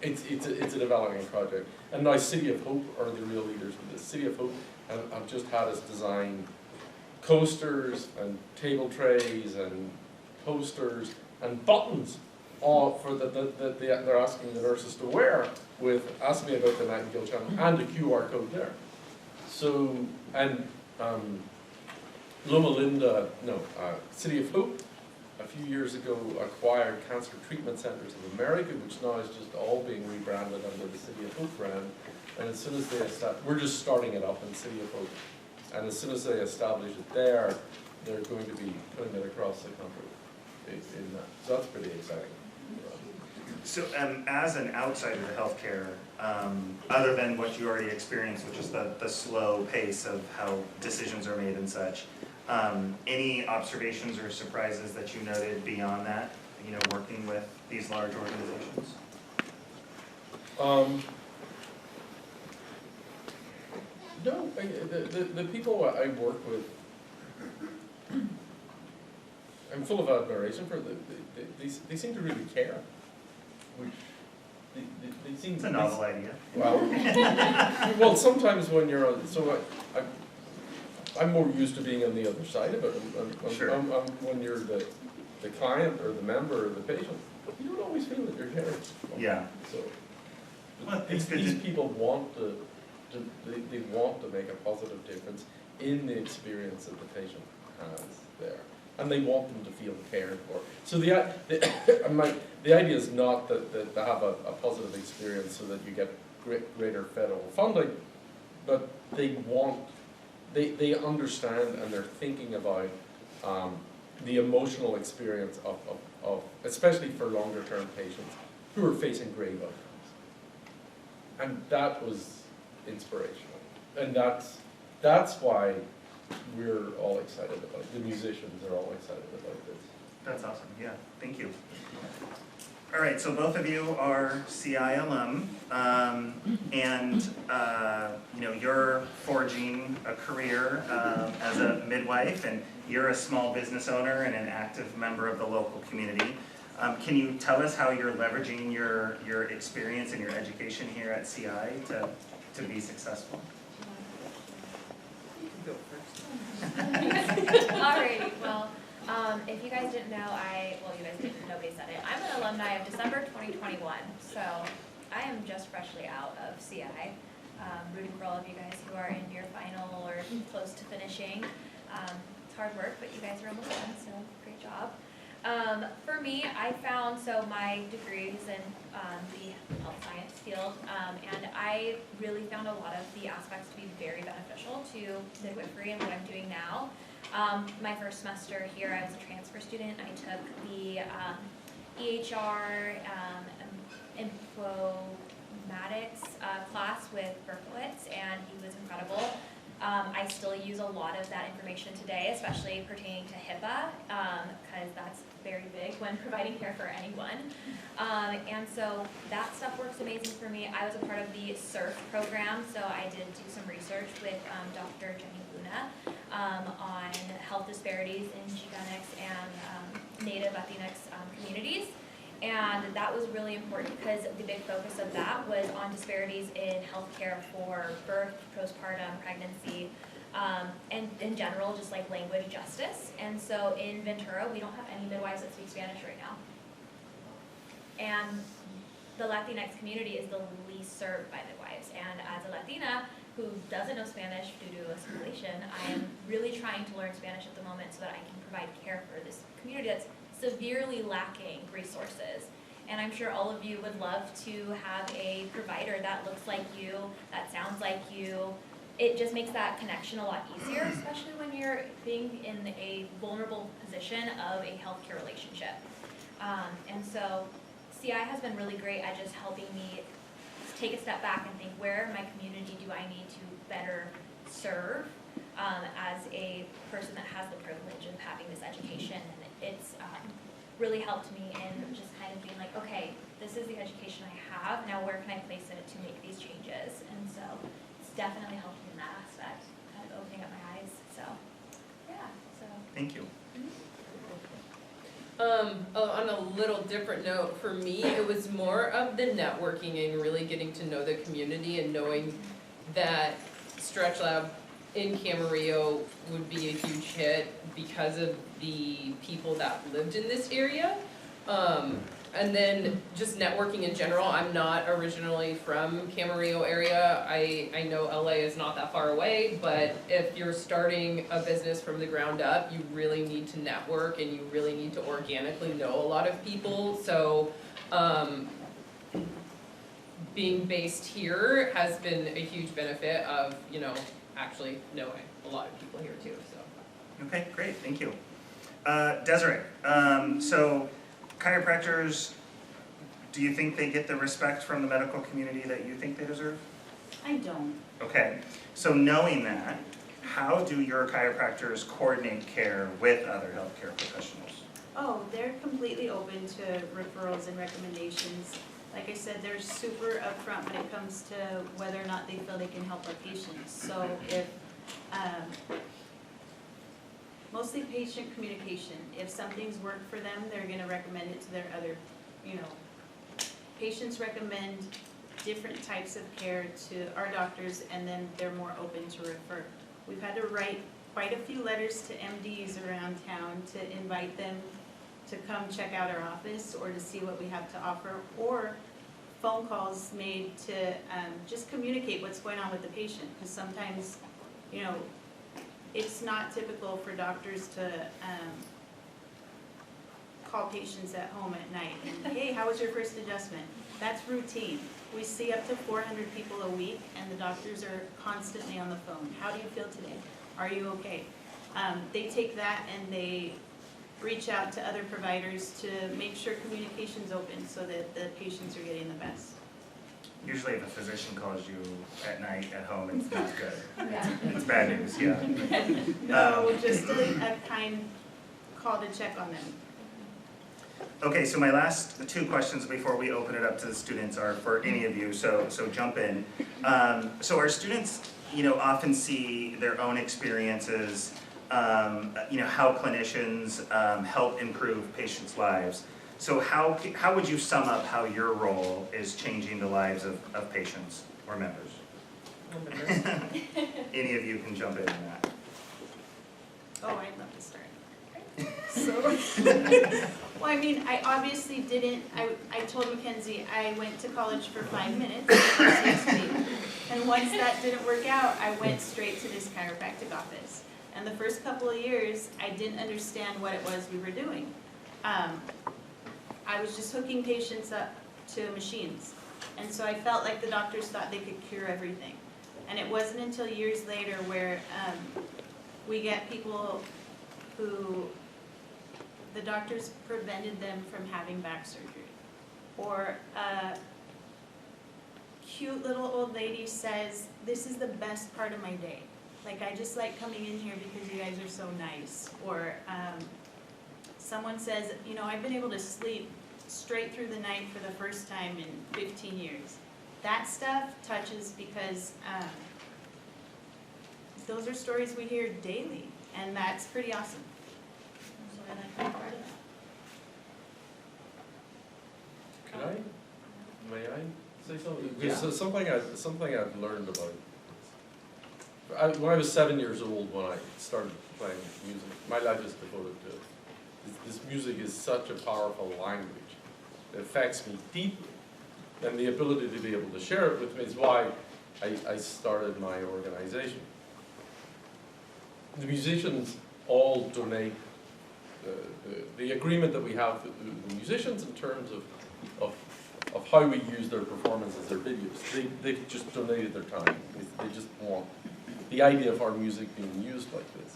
it's a developing project. And now City of Hope are the real leaders with this. City of Hope have just had us design coasters and table trays and posters and buttons all for that they're asking the nurses to wear with "Ask me about the Nightingale channel" and a QR code there. So, and Loma Linda, City of Hope, a few years ago acquired Cancer Treatment Centers of America, which now is just all being rebranded under the City of Hope brand. And as soon as they we're just starting it up in City of Hope. And as soon as they establish it there, they're going to be putting it across the country in that. So that's pretty exciting. So as an outsider to healthcare, other than what you already experienced, which is the slow pace of how decisions are made and such, any observations or surprises that you noted beyond that, working with these large organizations? No, the people I work with, I'm full of admiration for they seem to really care. They seem It's a novel idea. well, sometimes when you're on, so I'm more used to being on the other side of it. Sure. When you're the client or the member or the patient, you don't always feel that you're cared. Yeah. So Well, it's good these to- people want they want to make a positive difference in the experience that the patient has there. And they want them to feel cared for. So the idea is not that they have a positive experience so that you get greater federal funding, but they understand and they're thinking about the emotional experience of especially for longer term patients who are facing grave outcomes. And that was inspirational. And that's why we're all excited about it. The musicians are all excited about this. That's awesome, yeah, thank you. All right, so both of you are CI alum, and you know, you're forging a career as a midwife, and you're a small business owner and an active member of the local community. Can you tell us how you're leveraging your experience and your education here at CI to be successful? You can go first. Alrighty, well, if you guys didn't know, you guys didn't, nobody said it. I'm an alumni of December 2021, so I am just freshly out of CI. Rooting for all of you guys who are in your final or close to finishing. It's hard work, but you guys are almost done, so great job. For me, I found, so my degree is in the health science field, and I really found a lot of the aspects to be very beneficial to midwifery and what I'm doing now. My first semester here, I was a transfer student. I took the EHR informatics class with Berkowitz, and he was incredible. I still use a lot of that information today, especially pertaining to HIPAA, because that's very big when providing care for anyone. And so that stuff works amazing for me. I was a part of the SURF program, so I did do some research with Dr. Jenny Luna on health disparities in Chicanx and Native Latinx communities. And that was really important because the big focus of that was on disparities in healthcare for birth, postpartum, pregnancy, and in general, just like language justice. And so in Ventura, we don't have any midwives that speak Spanish right now. And the Latinx community is the least served by midwives. And as a Latina who doesn't know Spanish due to assimilation, I am really trying to learn Spanish at the moment so that I can provide care for this community that's severely lacking resources. And I'm sure all of you would love to have a provider that looks like you, that sounds like you. It just makes that connection a lot easier, especially when you're being in a vulnerable position of a healthcare relationship. And so CI has been really great at just helping me take a step back and think, where in my community do I need to better serve as a person that has the privilege of having this education. And it's really helped me in just kind of being like, okay, this is the education I have, now where can I place it to make these changes? And so it's definitely helped me in that aspect, kind of opening up my eyes, so, yeah, so. Thank you. On a little different note, for me, it was more of the networking and really getting to know the community and knowing that Stretch Lab in Camarillo would be a huge hit because of the people that lived in this area. And then just networking in general. I'm not originally from Camarillo area. I know LA is not that far away, but if you're starting a business from the ground up, you really need to network and you really need to organically know a lot of people. So being based here has been a huge benefit of, you know, actually knowing a lot of people here too, so. Okay, great, thank you. Desiree, so chiropractors, do you think they get the respect from the medical community that you think they deserve? I don't. Okay, so knowing that, how do your chiropractors coordinate care with other healthcare professionals? Oh, they're completely open to referrals and recommendations. Like I said, they're super upfront when it comes to whether or not they feel they can help our patients. So if mostly patient communication. If something's worked for them, they're gonna recommend it to their other, patients recommend different types of care to our doctors, and then they're more open to refer. We've had to write quite a few letters to MDs around town to invite them to come check out our office or to see what we have to offer, or phone calls made to just communicate what's going on with the patient, because sometimes, it's not typical for doctors to call patients at home at night and, hey, how was your first adjustment? That's routine. We see up to 400 people a week, and the doctors are constantly on the phone. How do you feel today? Are you okay? They take that and they reach out to other providers to make sure communication's open so that the patients are getting the best. Usually if a physician calls you at night at home, it's not good. Yeah. It's bad news, yeah. No, just a kind call to check on them. Okay, so my last two questions before we open it up to the students are for any of you, so jump in. So our students, often see their own experiences, how clinicians help improve patients' lives. So how would you sum up how your role is changing the lives of patients or members? Any of you can jump in on that. Oh, I'd love to start. So, well, I obviously didn't, I told Mackenzie I went to college for 5 minutes, and once that didn't work out, I went straight to this chiropractic office. And the first couple of years, I didn't understand what it was we were doing. I was just hooking patients up to machines. And so I felt like the doctors thought they could cure everything. And it wasn't until years later where we get people who the doctors prevented them from having back surgery. Or a cute little old lady says, this is the best part of my day. Like, I just like coming in here because you guys are so nice. Or someone says, I've been able to sleep straight through the night for the first time in 15 years. That stuff touches because those are stories we hear daily, and that's pretty awesome. So I like being part of that. May I say something? Yeah. So something I've learned about. When I was 7 years old, when I started playing music, my life is devoted to it. This music is such a powerful language. It affects me deeply. And the ability to be able to share it with me is why I started my organization. The musicians all donate. The agreement that we have with the musicians in terms of how we use their performances, their videos, they've just donated their time. They just want the idea of our music being used like this.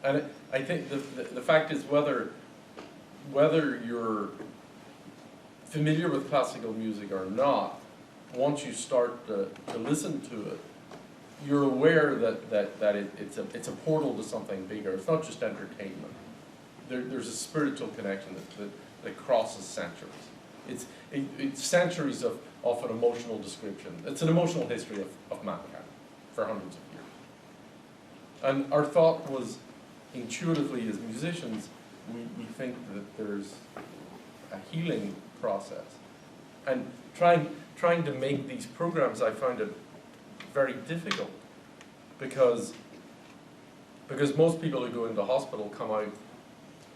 And I think the fact is whether you're familiar with classical music or not, once you start to listen to it, you're aware that it's a portal to something bigger. It's not just entertainment. There's a spiritual connection that crosses centuries. It's centuries of an emotional description. It's an emotional history of mankind for hundreds of years. And our thought was, intuitively as musicians, we think that there's a healing process. And trying to make these programs, I found it very difficult because most people who go into hospital come out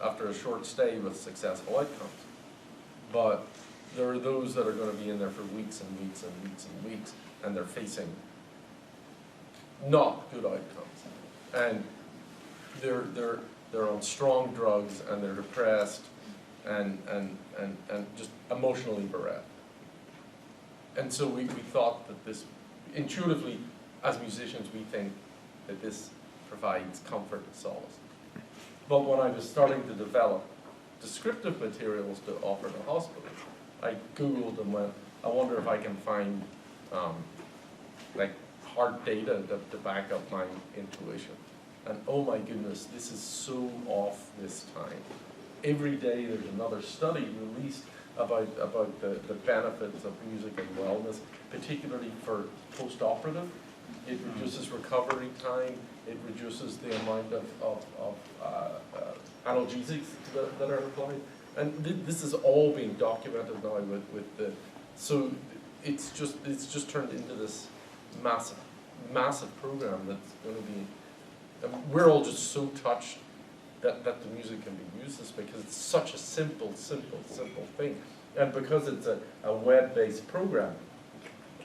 after a short stay with successful outcomes. But there are those that are going to be in there for weeks and weeks and weeks and weeks, and they're facing not good outcomes. And they're on strong drugs, and they're depressed and just emotionally bereft. And so we thought that this, intuitively, as musicians, we think that this provides comfort and solace. But when I was starting to develop descriptive materials to offer to hospitals, I Googled and went, I wonder if I can find hard data to back up my intuition. And oh my goodness, this is so off this time. Every day there's another study released about the benefits of music and wellness, particularly for post-operative it reduces recovery time, it reduces the amount of analgesics that are applied. And this is all being documented now with the, so it's just turned into this massive program that's going to be, and we're all just so touched that the music can be used this way, because it's such a simple thing. And because it's a web-based program,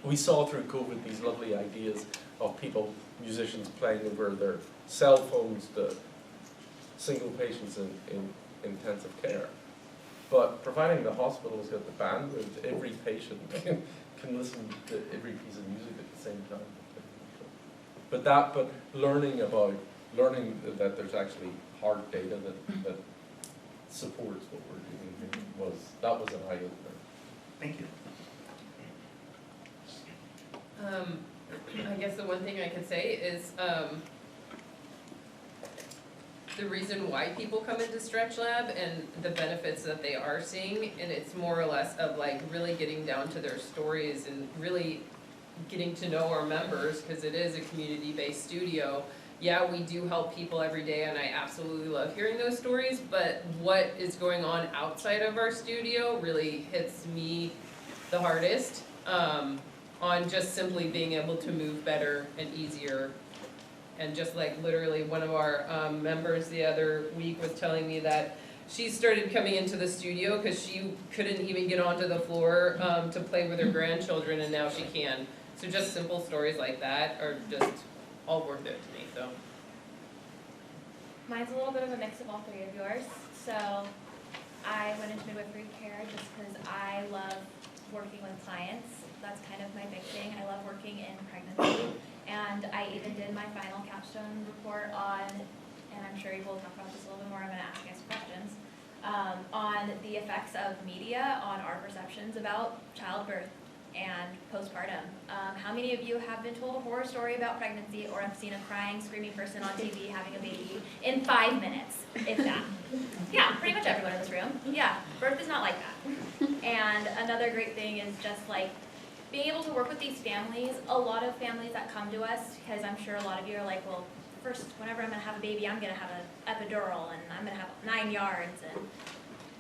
we saw through COVID these lovely ideas of musicians playing over their cell phones to single patients in intensive care. But providing the hospital's got the bandwidth, every patient can listen to every piece of music at the same time. But learning that there's actually hard data that supports what we're doing here was an eye opener. Thank you. I guess the one thing I can say is, the reason why people come into Stretch Lab and the benefits that they are seeing, and it's more or less of like really getting down to their stories and really getting to know our members, because it is a community-based studio. Yeah, we do help people every day, and I absolutely love hearing those stories, but what is going on outside of our studio really hits me the hardest, on just simply being able to move better and easier. And just like literally one of our members the other week was telling me that she started coming into the studio because she couldn't even get onto the floor to play with her grandchildren, and now she can. So just simple stories like that are just all worth it to me, so. Mine's a little bit of a mix of all three of yours. So I went into midwifery care just because I love working with clients. That's kind of my big thing. I love working in pregnancy. And I even did my final capstone report on, and I'm sure you will talk about this a little bit more, I'm gonna ask you guys questions, on the effects of media on our perceptions about childbirth and postpartum. How many of you have been told a horror story about pregnancy or have seen a crying, screaming person on TV having a baby in 5 minutes, if that? Yeah, pretty much everyone in this room. Yeah, birth is not like that. And another great thing is just like being able to work with these families. A lot of families that come to us, because I'm sure a lot of you are like, well, first, whenever I'm gonna have a baby, I'm gonna have an epidural and I'm gonna have 9 yards. And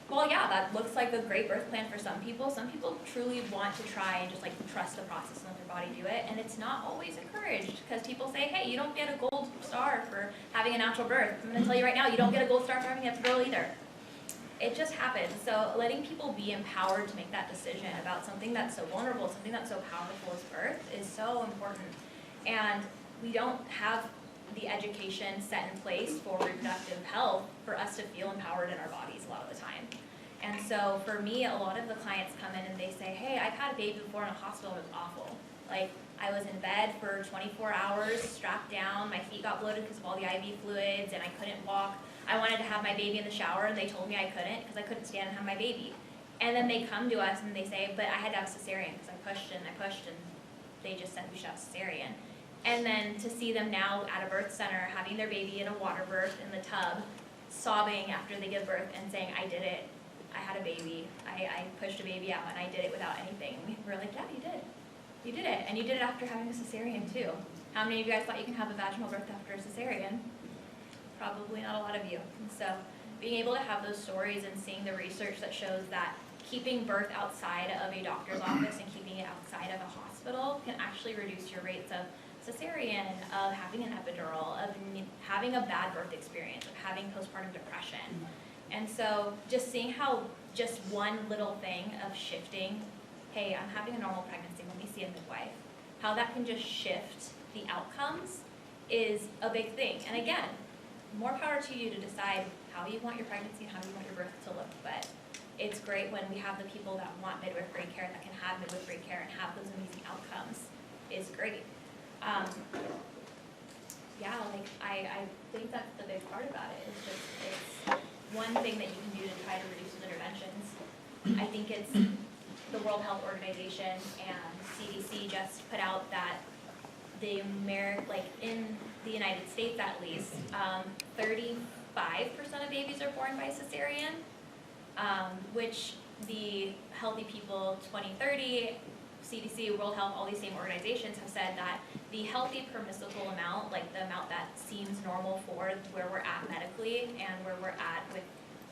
well, yeah, that looks like a great birth plan for some people. Some people truly want to try and just like trust the process and let their body do it. And it's not always encouraged, because people say, hey, you don't get a gold star for having a natural birth. I'm gonna tell you right now, you don't get a gold star for having an epidural either. It just happens. So letting people be empowered to make that decision about something that's so vulnerable, something that's so powerful as birth, is so important. And we don't have the education set in place for reproductive health for us to feel empowered in our bodies a lot of the time. And so for me, a lot of the clients come in and they say, hey, I've had a baby before in a hospital, it was awful. Like, I was in bed for 24 hours, strapped down, my feet got bloated because of all the IV fluids, and I couldn't walk. I wanted to have my baby in the shower, and they told me I couldn't because I couldn't stand and have my baby. And then they come to us and they say, but I had to have a cesarean because I pushed and they just said we should have a cesarean. And then to see them now at a birth center, having their baby in a water birth in the tub, sobbing after they give birth and saying, I did it, I had a baby, I pushed a baby out and I did it without anything. We're like, yeah, you did. You did it, and you did it after having a cesarean too. How many of you guys thought you can have a vaginal birth after a cesarean? Probably not a lot of you. And so being able to have those stories and seeing the research that shows that keeping birth outside of a doctor's office and keeping it outside of a hospital can actually reduce your rates of cesarean, of having an epidural, of having a bad birth experience, of having postpartum depression. And so just seeing how just one little thing of shifting, hey, I'm having a normal pregnancy, let me see a midwife, how that can just shift the outcomes is a big thing. And again, more power to you to decide how you want your pregnancy and how you want your birth to look. But it's great when we have the people that want midwifery care, that can have midwifery care and have those amazing outcomes, is great. Yeah, like I think that's the big part about it. It's just, it's one thing that you can do to try to reduce those interventions. I think it's the World Health Organization and CDC just put out that the like in the United States at least, 35% of babies are born by cesarean, which the Healthy People 2030 CDC, World Health, all these same organizations have said that the healthy permissible amount, like the amount that seems normal for where we're at medically and where we're at with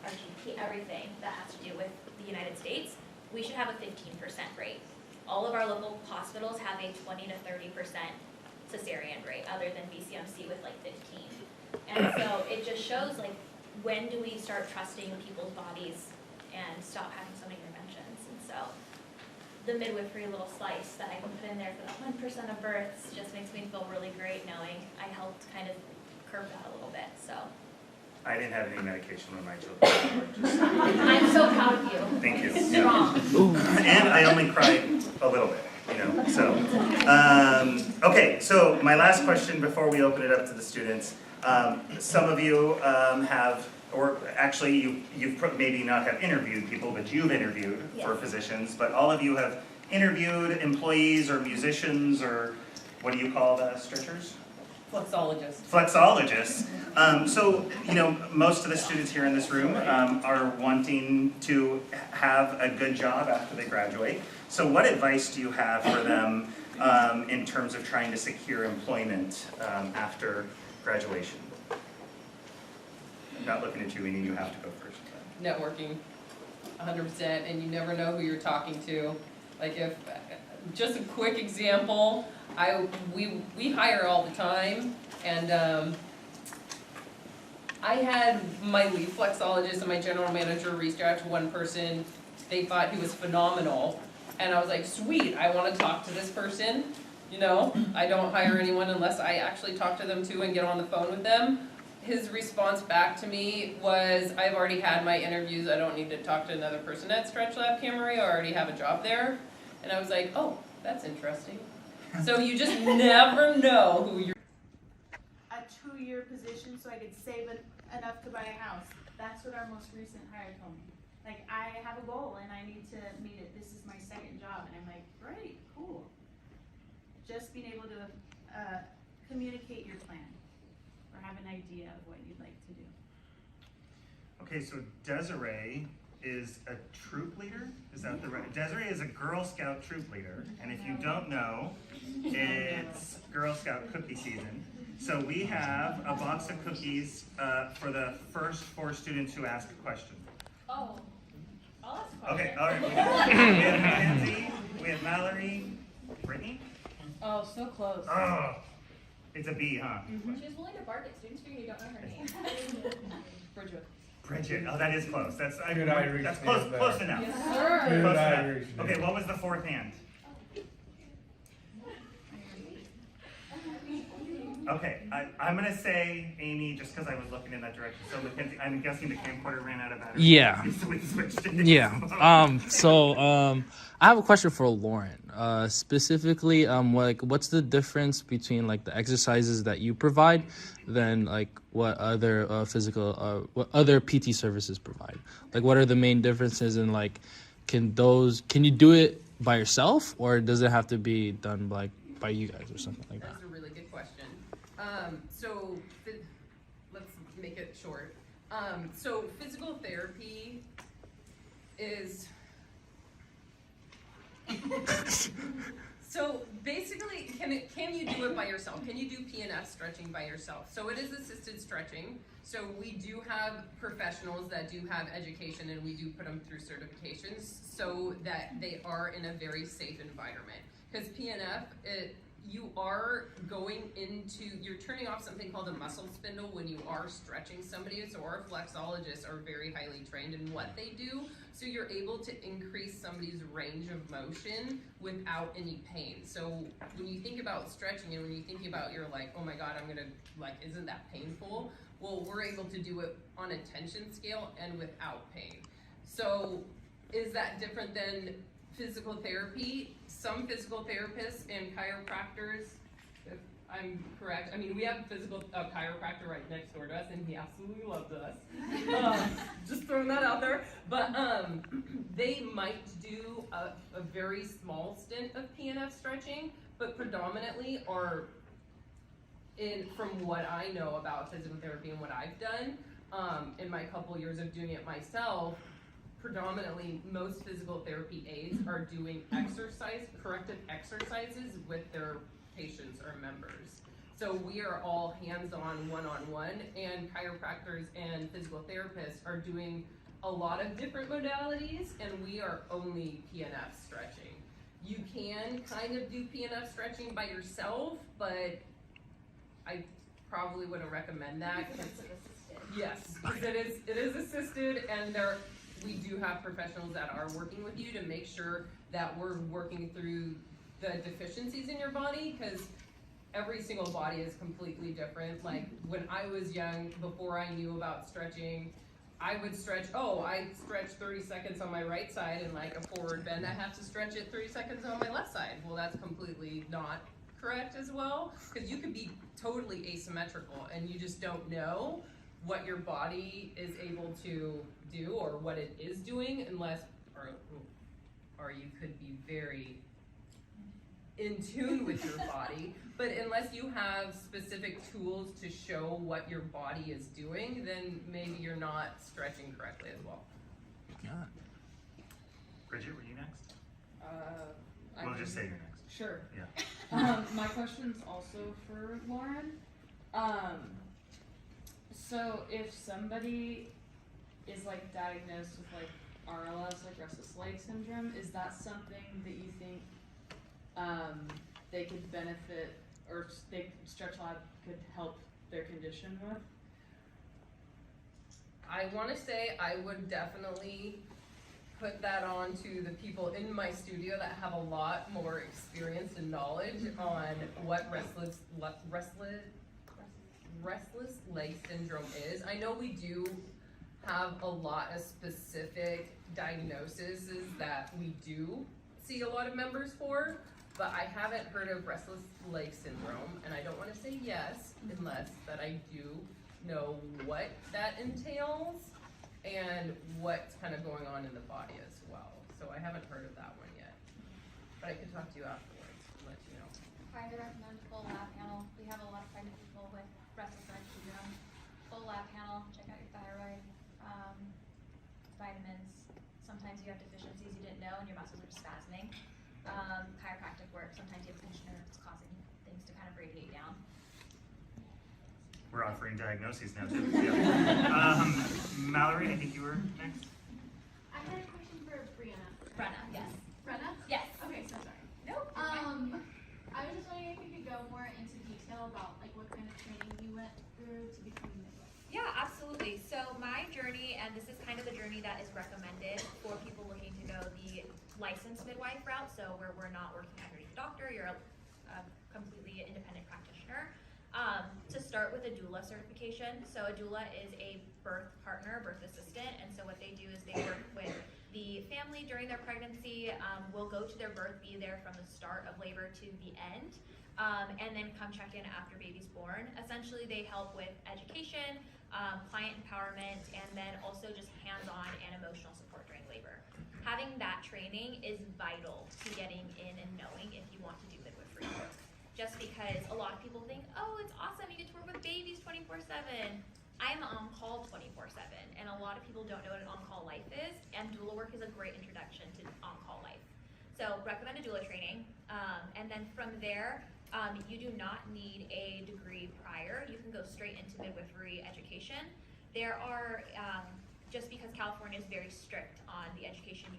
our GDP, everything that has to do with the United States, we should have a 15% rate. All of our local hospitals have a 20 to 30% cesarean rate, other than BCMC with like 15. And so it just shows like, when do we start trusting people's bodies and stop having so many interventions? And so the midwifery little slice that I can put in there for the 1% of births just makes me feel really great knowing I helped kind of curb that a little bit, so. I didn't have any medication when my children were born, just I'm so proud of you. thank you. Strong. And I only cried a little bit, you know, so. Okay, so my last question before we open it up to the students. Some of you have, or actually you've maybe not have interviewed people, but you've interviewed for physicians, but all of you have interviewed employees or musicians or what do you call the stretchers? Flexologist. Flexologists. So, you know, most of the students here in this room are wanting to have a good job after they graduate. So what advice do you have for them in terms of trying to secure employment after graduation? I'm not looking at you, Amy, you have to go first. Networking, 100%, and you never know who you're talking to. Like if, just a quick example, we hire all the time, and I had my lead flexologist and my general manager reach out to one person. They thought he was phenomenal, and I was like, sweet, I want to talk to this person. You know, I don't hire anyone unless I actually talk to them too and get on the phone with them. His response back to me was, I've already had my interviews, I don't need to talk to another person at Stretch Lab Camarillo, I already have a job there. And I was like, oh, that's interesting. So you just never know who you're. A 2-year position so I could save enough to buy a house. That's what our most recent hire told me. Like, I have a goal and I need to meet it. This is my second job. And I'm like, great, cool. Just being able to communicate your plan or have an idea of what you'd like to do. Okay, so Desiree is a troop leader? Is that the right? Desiree is a Girl Scout troop leader, and if you don't know, it's Girl Scout cookie season. So we have a box of cookies for the first 4 students who ask a question. Oh, I'll ask a question. Okay, all right. We have Mackenzie, we have Mallory, Brittany? Oh, so close. Oh, it's a B, huh? She's willing to bark at students figure you don't know her name. Bridget. Bridget, oh, that is close. That's Good Irish that's name there. close enough. Yes, sir. Good Close enough. Irish name. Okay, what was the 4th hand? Okay, I'm gonna say Amy, just because I was looking in that direction. So Mackenzie, I'm guessing the camcorder ran out of battery. Yeah. So we switched it. Yeah. I have a question for Lauren. Specifically, what's the difference between like the exercises that you provide than like what other what other PT services provide? Like, what are the main differences in like, can you do it by yourself, or does it have to be done by you guys or something like that? That's a really good question. Let's make it short. So physical therapy is, so basically, can you do it by yourself? Can you do PNF stretching by yourself? So it is assisted stretching. So we do have professionals that do have education, and we do put them through certifications so that they are in a very safe environment. Because PNF, you're turning off something called a muscle spindle when you are stretching somebody. So our flexologists are very highly trained in what they do. So you're able to increase somebody's range of motion without any pain. So when you think about stretching and when you think about you're like, oh my God, isn't that painful? Well, we're able to do it on a tension scale and without pain. So is that different than physical therapy? Some physical therapists and chiropractors, if I'm correct, I mean, we have a chiropractor right next door to us, and he absolutely loves us. Just throwing that out there. But they might do a very small stint of PNF stretching, but predominantly are, from what I know about physical therapy and what I've done in my couple years of doing it myself, predominantly most physical therapy aides are doing corrective exercises with their patients or members. So we are all hands-on, one-on-one, and chiropractors and physical therapists are doing a lot of different modalities, and we are only PNF stretching. You can kind of do PNF stretching by yourself, but I probably wouldn't recommend that. Yes, because it is assisted, and we do have professionals that are working with you to make sure that we're working through the deficiencies in your body, because every single body is completely different. Like when I was young, before I knew about stretching, I would stretch, I stretch 30 seconds on my right side and like a forward bend, I have to stretch it 30 seconds on my left side. Well, that's completely not correct as well, because you could be totally asymmetrical and you just don't know what your body is able to do or what it is doing or you could be very in tune with your body, but unless you have specific tools to show what your body is doing, then maybe you're not stretching correctly as well. Yeah. Bridget, were you next? I We'll mean, just say you're next. Sure. Yeah. My question's also for Lauren. So if somebody is like diagnosed with like RLS, like restless leg syndrome, is that something that you think they could benefit, or Stretch Lab could help their condition with? I want to say I would definitely put that on to the people in my studio that have a lot more experience and knowledge on what restless leg syndrome is. I know we do have a lot of specific diagnoses that we do see a lot of members for, but I haven't heard of restless leg syndrome, and I don't want to say yes unless that I do know what that entails and what's kind of going on in the body as well. So I haven't heard of that one yet, but I could talk to you afterwards and let you know. Highly recommend full lab panel. We have a lot of pregnant people with restless leg syndrome. Full lab panel, check out your thyroid, vitamins. Sometimes you have deficiencies you didn't know and your muscles are spasming. Chiropractic work, sometimes you have pinched nerves, it's causing things to kind of radiate down. We're offering diagnoses now too. Yeah. Mallory, I think you were next. I had a question for Brianna. Brenna, yes. Brenna? Yes. Okay, so sorry. Nope. I was just wondering if you could go more into detail about like what kind of training you went through to become a midwife. Yeah, absolutely. So my journey, and this is kind of the journey that is recommended for people looking to go the licensed midwife route, so where we're not working underneath a doctor, you're a completely independent practitioner. To start with a doula certification. So a doula is a birth partner, birth assistant, and so what they do is they work with the family during their pregnancy, will go to their birth, be there from the start of labor to the end, and then come check in after baby's born. Essentially, they help with education, client empowerment, and then also just hands-on and emotional support during labor. Having that training is vital to getting in and knowing if you want to do midwifery work. Just because a lot of people think, oh, it's awesome, you get to work with babies 24/7. I'm on call 24/7, and a lot of people don't know what an on-call life is, and doula work is a great introduction to on-call life. So recommend a doula training, and then from there, you do not need a degree prior. You can go straight into midwifery education. There are, just because California is very strict on the education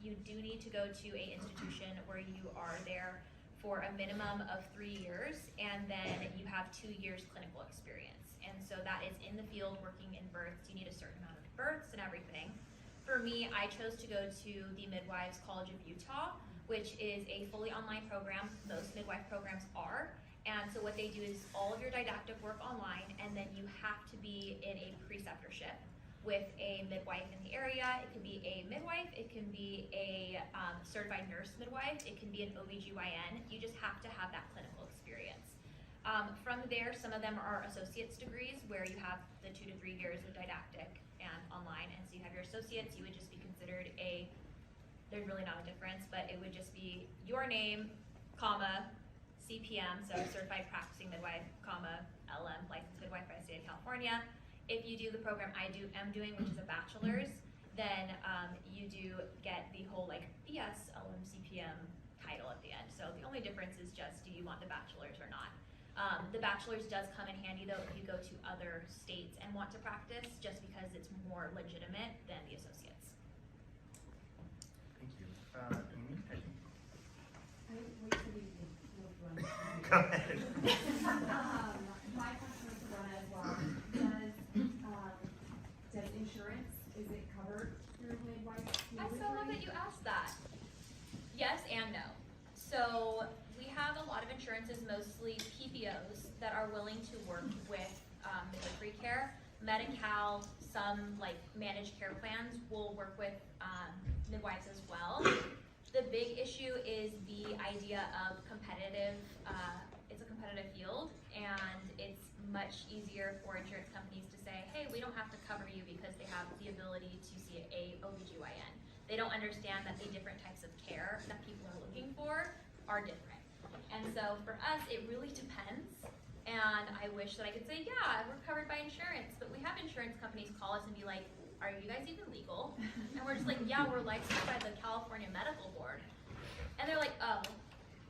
you do need to go to an institution where you are there for a minimum of 3 years, and then you have 2 years clinical experience. And so that is in the field working in births. You need a certain amount of births and everything. For me, I chose to go to the Midwives College of Utah, which is a fully online program. Most midwife programs are. And so what they do is all of your didactic work online, and then you have to be in a preceptorship with a midwife in the area. It can be a midwife, it can be a certified nurse midwife, it can be an OBGYN. You just have to have that clinical experience. From there, some of them are associate's degrees where you have the 2 to 3 years of didactic and online. And so you have your associates, you would just be considered there's really not a difference, but it would just be your name, comma, CPM, so certified practicing midwife, comma, LM, licensed midwife by the state of California. If you do the program am doing, which is a bachelor's, then you do get the whole like BS LMCPM title at the end. So the only difference is just, do you want the bachelor's or not? The bachelor's does come in handy though if you go to other states and want to practice, just because it's more legitimate than the associates. Thank you. Amy? Wait till we Go ahead. My question is to Ronna as well. Does insurance, is it covered through midwife? I so love that you asked that. Yes and no. So we have a lot of insurances, mostly PPOs, that are willing to work with midwifery care. Medi-Cal, some like managed care plans will work with midwives as well. The big issue is the idea of competitive, it's a competitive field, and it's much easier for insurance companies to say, hey, we don't have to cover you because they have the ability to see a OBGYN. They don't understand that the different types of care that people are looking for are different. And so for us, it really depends. And I wish that I could say, yeah, we're covered by insurance, but we have insurance companies call us and be like, are you guys even legal? And we're just like, yeah, we're licensed by the California Medical Board. And they're like, oh,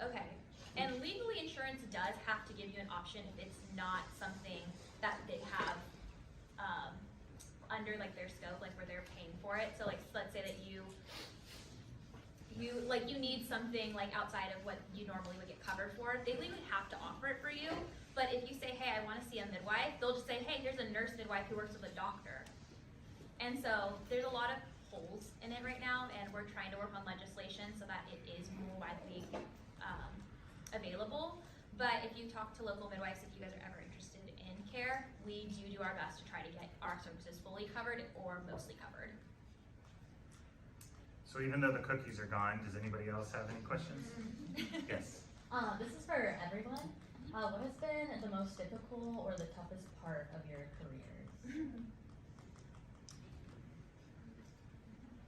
okay. And legally, insurance does have to give you an option if it's not something that they have under like their scope, like where they're paying for it. So like, let's say that you need something like outside of what you normally would get covered for. They legally have to offer it for you. But if you say, hey, I want to see a midwife, they'll just say, hey, here's a nurse midwife who works with a doctor. And so there's a lot of holes in it right now, and we're trying to work on legislation so that it is more widely available. But if you talk to local midwives, if you guys are ever interested in care, we do our best to try to get our services fully covered or mostly covered. So even though the cookies are gone, does anybody else have any questions? Yes. This is for everyone. What has been the most difficult or the toughest part of your careers?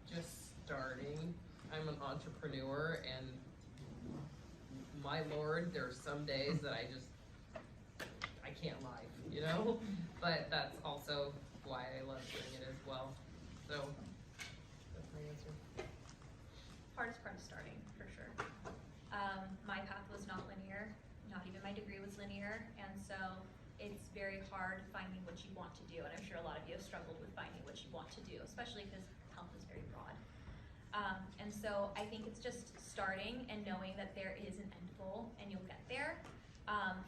Just starting. I'm an entrepreneur, and my lord, there's some days that I can't lie, you know? But that's also why I love doing it as well. So that's my answer. Hardest part is starting, for sure. My path was not linear, not even my degree was linear, and so it's very hard finding what you want to do, and I'm sure a lot of you have struggled with finding what you want to do, especially because health is very broad. And so I think it's just starting and knowing that there is an end goal and you'll get there.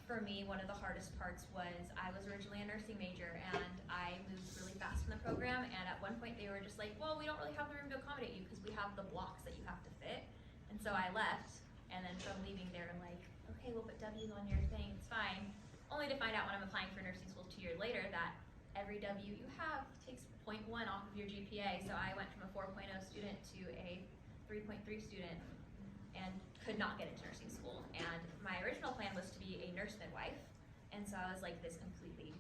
For me, one of the hardest parts was I was originally a nursing major and I moved really fast in the program, and at one point they were just like, well, we don't really have the room to accommodate you because we have the blocks that you have to fit. And so I left, and then from leaving there, I'm like, okay, we'll put W's on your thing, it's fine. Only to find out when I'm applying for nursing school 2 years later that every W you have takes 0.1 off of your GPA. So I went from a 4.0 student to a 3.3 student and could not get into nursing school. And my original plan was to be a nurse midwife. And so I was like, this completely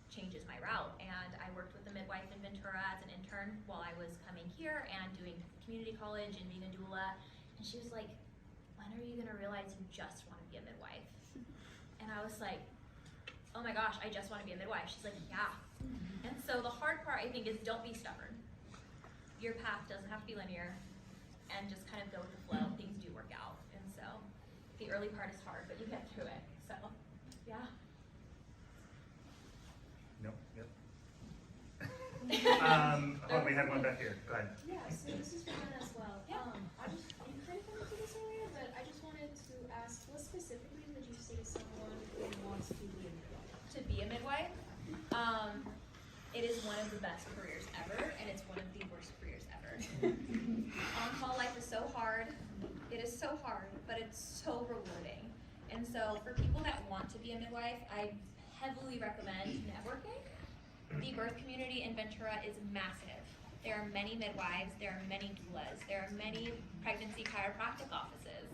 changes my route. And I worked with a midwife in Ventura as an intern while I was coming here and doing community college and being a doula. And she was like, when are you gonna realize you just wanna be a midwife? And I was like, oh my gosh, I just wanna be a midwife. She's like, yeah. And so the hard part, I think, is don't be stubborn. Your path doesn't have to be linear, and just kind of go with the flow. Things do work out. And so the early part is hard, but you get through it. So, yeah. Nope, yep. We had one back here, go ahead. Yeah, so this is for Anna as well. Yeah. You kind of went into this area, but I just wanted to ask, what specifically would you say to someone who wants to be a midwife? To be a midwife, it is one of the best careers ever, and it's one of the worst careers ever. On-call life is so hard. It is so hard, but it's so rewarding. And so for people that want to be a midwife, I heavily recommend networking. The birth community in Ventura is massive. There are many midwives, there are many doulas, there are many pregnancy chiropractic offices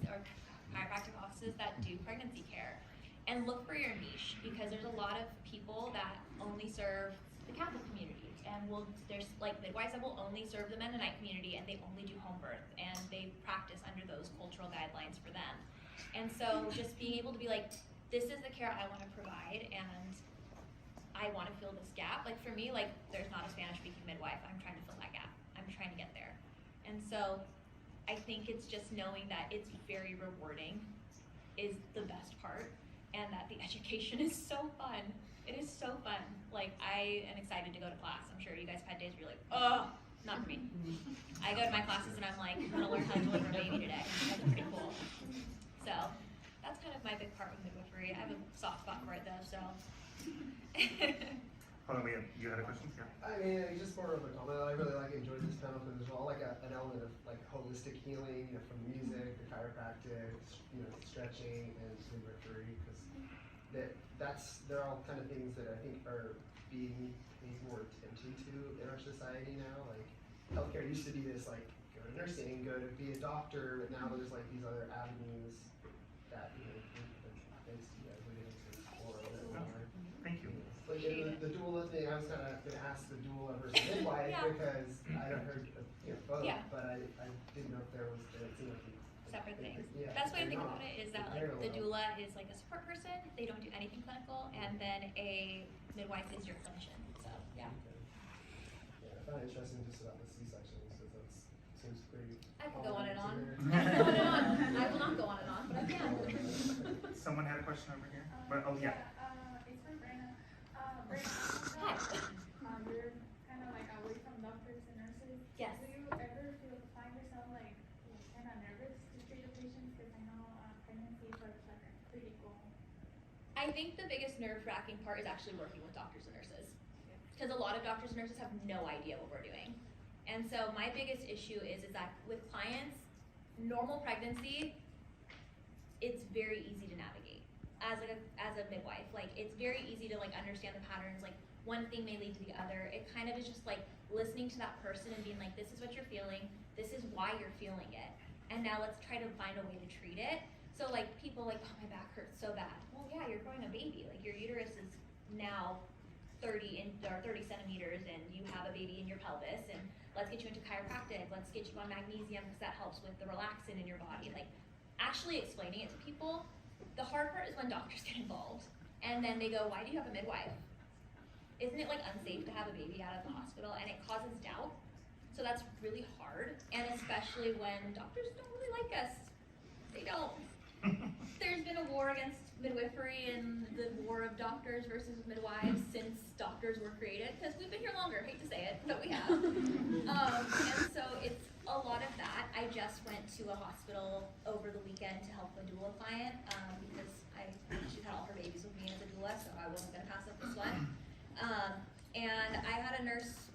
that do pregnancy care. And look for your niche, because there's a lot of people that only serve the Catholic community, and there's like midwives that will only serve the Mennonite community, and they only do home birth, and they practice under those cultural guidelines for them. And so just being able to be like, this is the care I want to provide, and I want to fill this gap. Like for me, like there's not a Spanish speaking midwife, I'm trying to fill that gap. I'm trying to get there. And so I think it's just knowing that it's very rewarding is the best part, and that the education is so fun. It is so fun. Like, I am excited to go to class. I'm sure you guys have had days where you're like, oh, not for me. I go to my classes and I'm like, I'm gonna learn how to deliver a baby today. That's pretty cool. So that's kind of my big part with midwifery. I have a soft spot for it though, so. Hold on, you had a question? Yeah. I mean, just more of a comment. I really enjoyed this panel because there's all an element of holistic healing, from the music, the chiropractic, stretching, and midwifery, because they're all kind of things that I think are being paid more attention to in our society now. Like, healthcare used to be this go to nursing, go to be a doctor, but now there's these other avenues that thanks to you guys, we're getting to explore a little more. Thank you. Like in the doula thing, I was kind of going to ask the doula versus midwife because I had heard both, but I didn't know if there was Separate things. Yeah, Best way to think they're about not. it is that They're the parallel. doula is like a support person. They don't do anything clinical, and then a midwife is your clinician. So yeah. Yeah, I found it interesting just about the C-sections because that seems pretty. I could go on and on. common I could go on and on. I will not go on and on, but I can. Someone had a question over here? Oh, yeah. It's from Brenna. Hi. You're kind of away from doctors and nurses. Yes. Do you ever find yourself kind of nervous to treat the patients? Because I know pregnancy is a critical. I think the biggest nerve-wracking part is actually working with doctors and nurses, because a lot of doctors and nurses have no idea what we're doing. And so my biggest issue is that with clients, normal pregnancy, it's very easy to navigate. As a midwife, it's very easy to understand the patterns. One thing may lead to the other. It kind of is just listening to that person and being this is what you're feeling, this is why you're feeling it, and now let's try to find a way to treat it. So people oh, my back hurts so bad. Well, yeah, you're growing a baby. Your uterus is now 30 centimeters, and you have a baby in your pelvis, and let's get you into chiropractic. Let's get you on magnesium because that helps with the relaxin in your body. Actually explaining it to people. The hard part is when doctors get involved, and then they go, why do you have a midwife? Isn't it unsafe to have a baby out of the hospital? And it causes doubt. So that's really hard, and especially when doctors don't really like us. They don't. There's been a war against midwifery and the war of doctors versus midwives since doctors were created, because we've been here longer, hate to say it, but we have. And so it's a lot of that. I just went to a hospital over the weekend to help a doula client, because she had all her babies with me as a doula, so I wasn't gonna pass up this one. And I had a nurse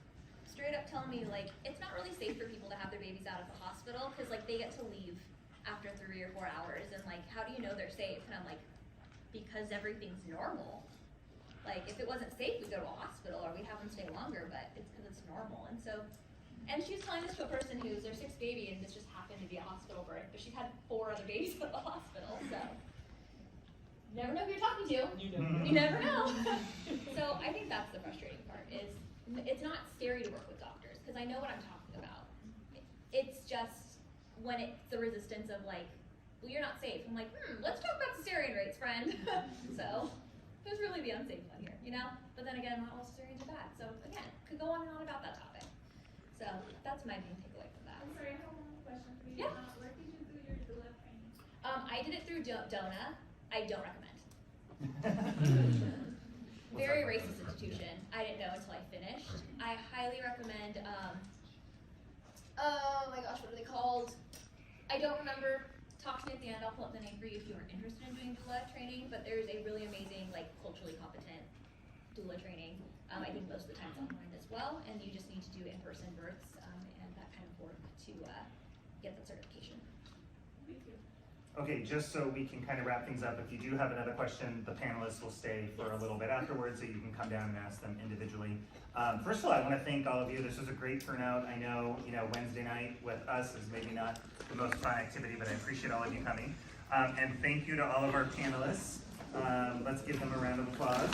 straight up tell me it's not really safe for people to have their babies out of the hospital, because they get to leave after 3 or 4 hours, and how do you know they're safe? And I'm because everything's normal. If it wasn't safe, we'd go to a hospital or we'd have them stay longer, but it's because it's normal. And so, and she was telling this to a person who's their 6th baby, and this just happened to be a hospital birth, but she's had 4 other babies at the hospital, so. You never know who you're talking to. You never know. So I think that's the frustrating part, is it's not scary to work with doctors, because I know what I'm talking about. It's just when it's the resistance of well, you're not safe. I'm let's talk about cesarean rates, friend. So who's really the unsafe one here, But then again, not all cesareans are bad. So again, could go on and on about that topic. So that's my main takeaway from that. I'm sorry, I have one question for you. Yeah. Where did you do your doula training? I did it through DONA. I don't recommend. Very racist institution. I didn't know until I finished. I highly recommend, oh my gosh, what are they called? I don't remember. Talk to me at the end. I'll pull up the name for you if you are interested in doing doula training, but there's a really amazing, culturally competent doula training. I think most of the time it's online as well, and you just need to do in-person births and that kind of work to get that certification. Thank you. Okay, just so we can kind of wrap things up, if you do have another question, the panelists will stay for a little bit afterwards, so you can come down and ask them individually. First of all, I want to thank all of you. This was a great turnout. I know, Wednesday night with us is maybe not the most fun activity, but I appreciate all of you coming. And thank you to all of our panelists. Let's give them a round of applause.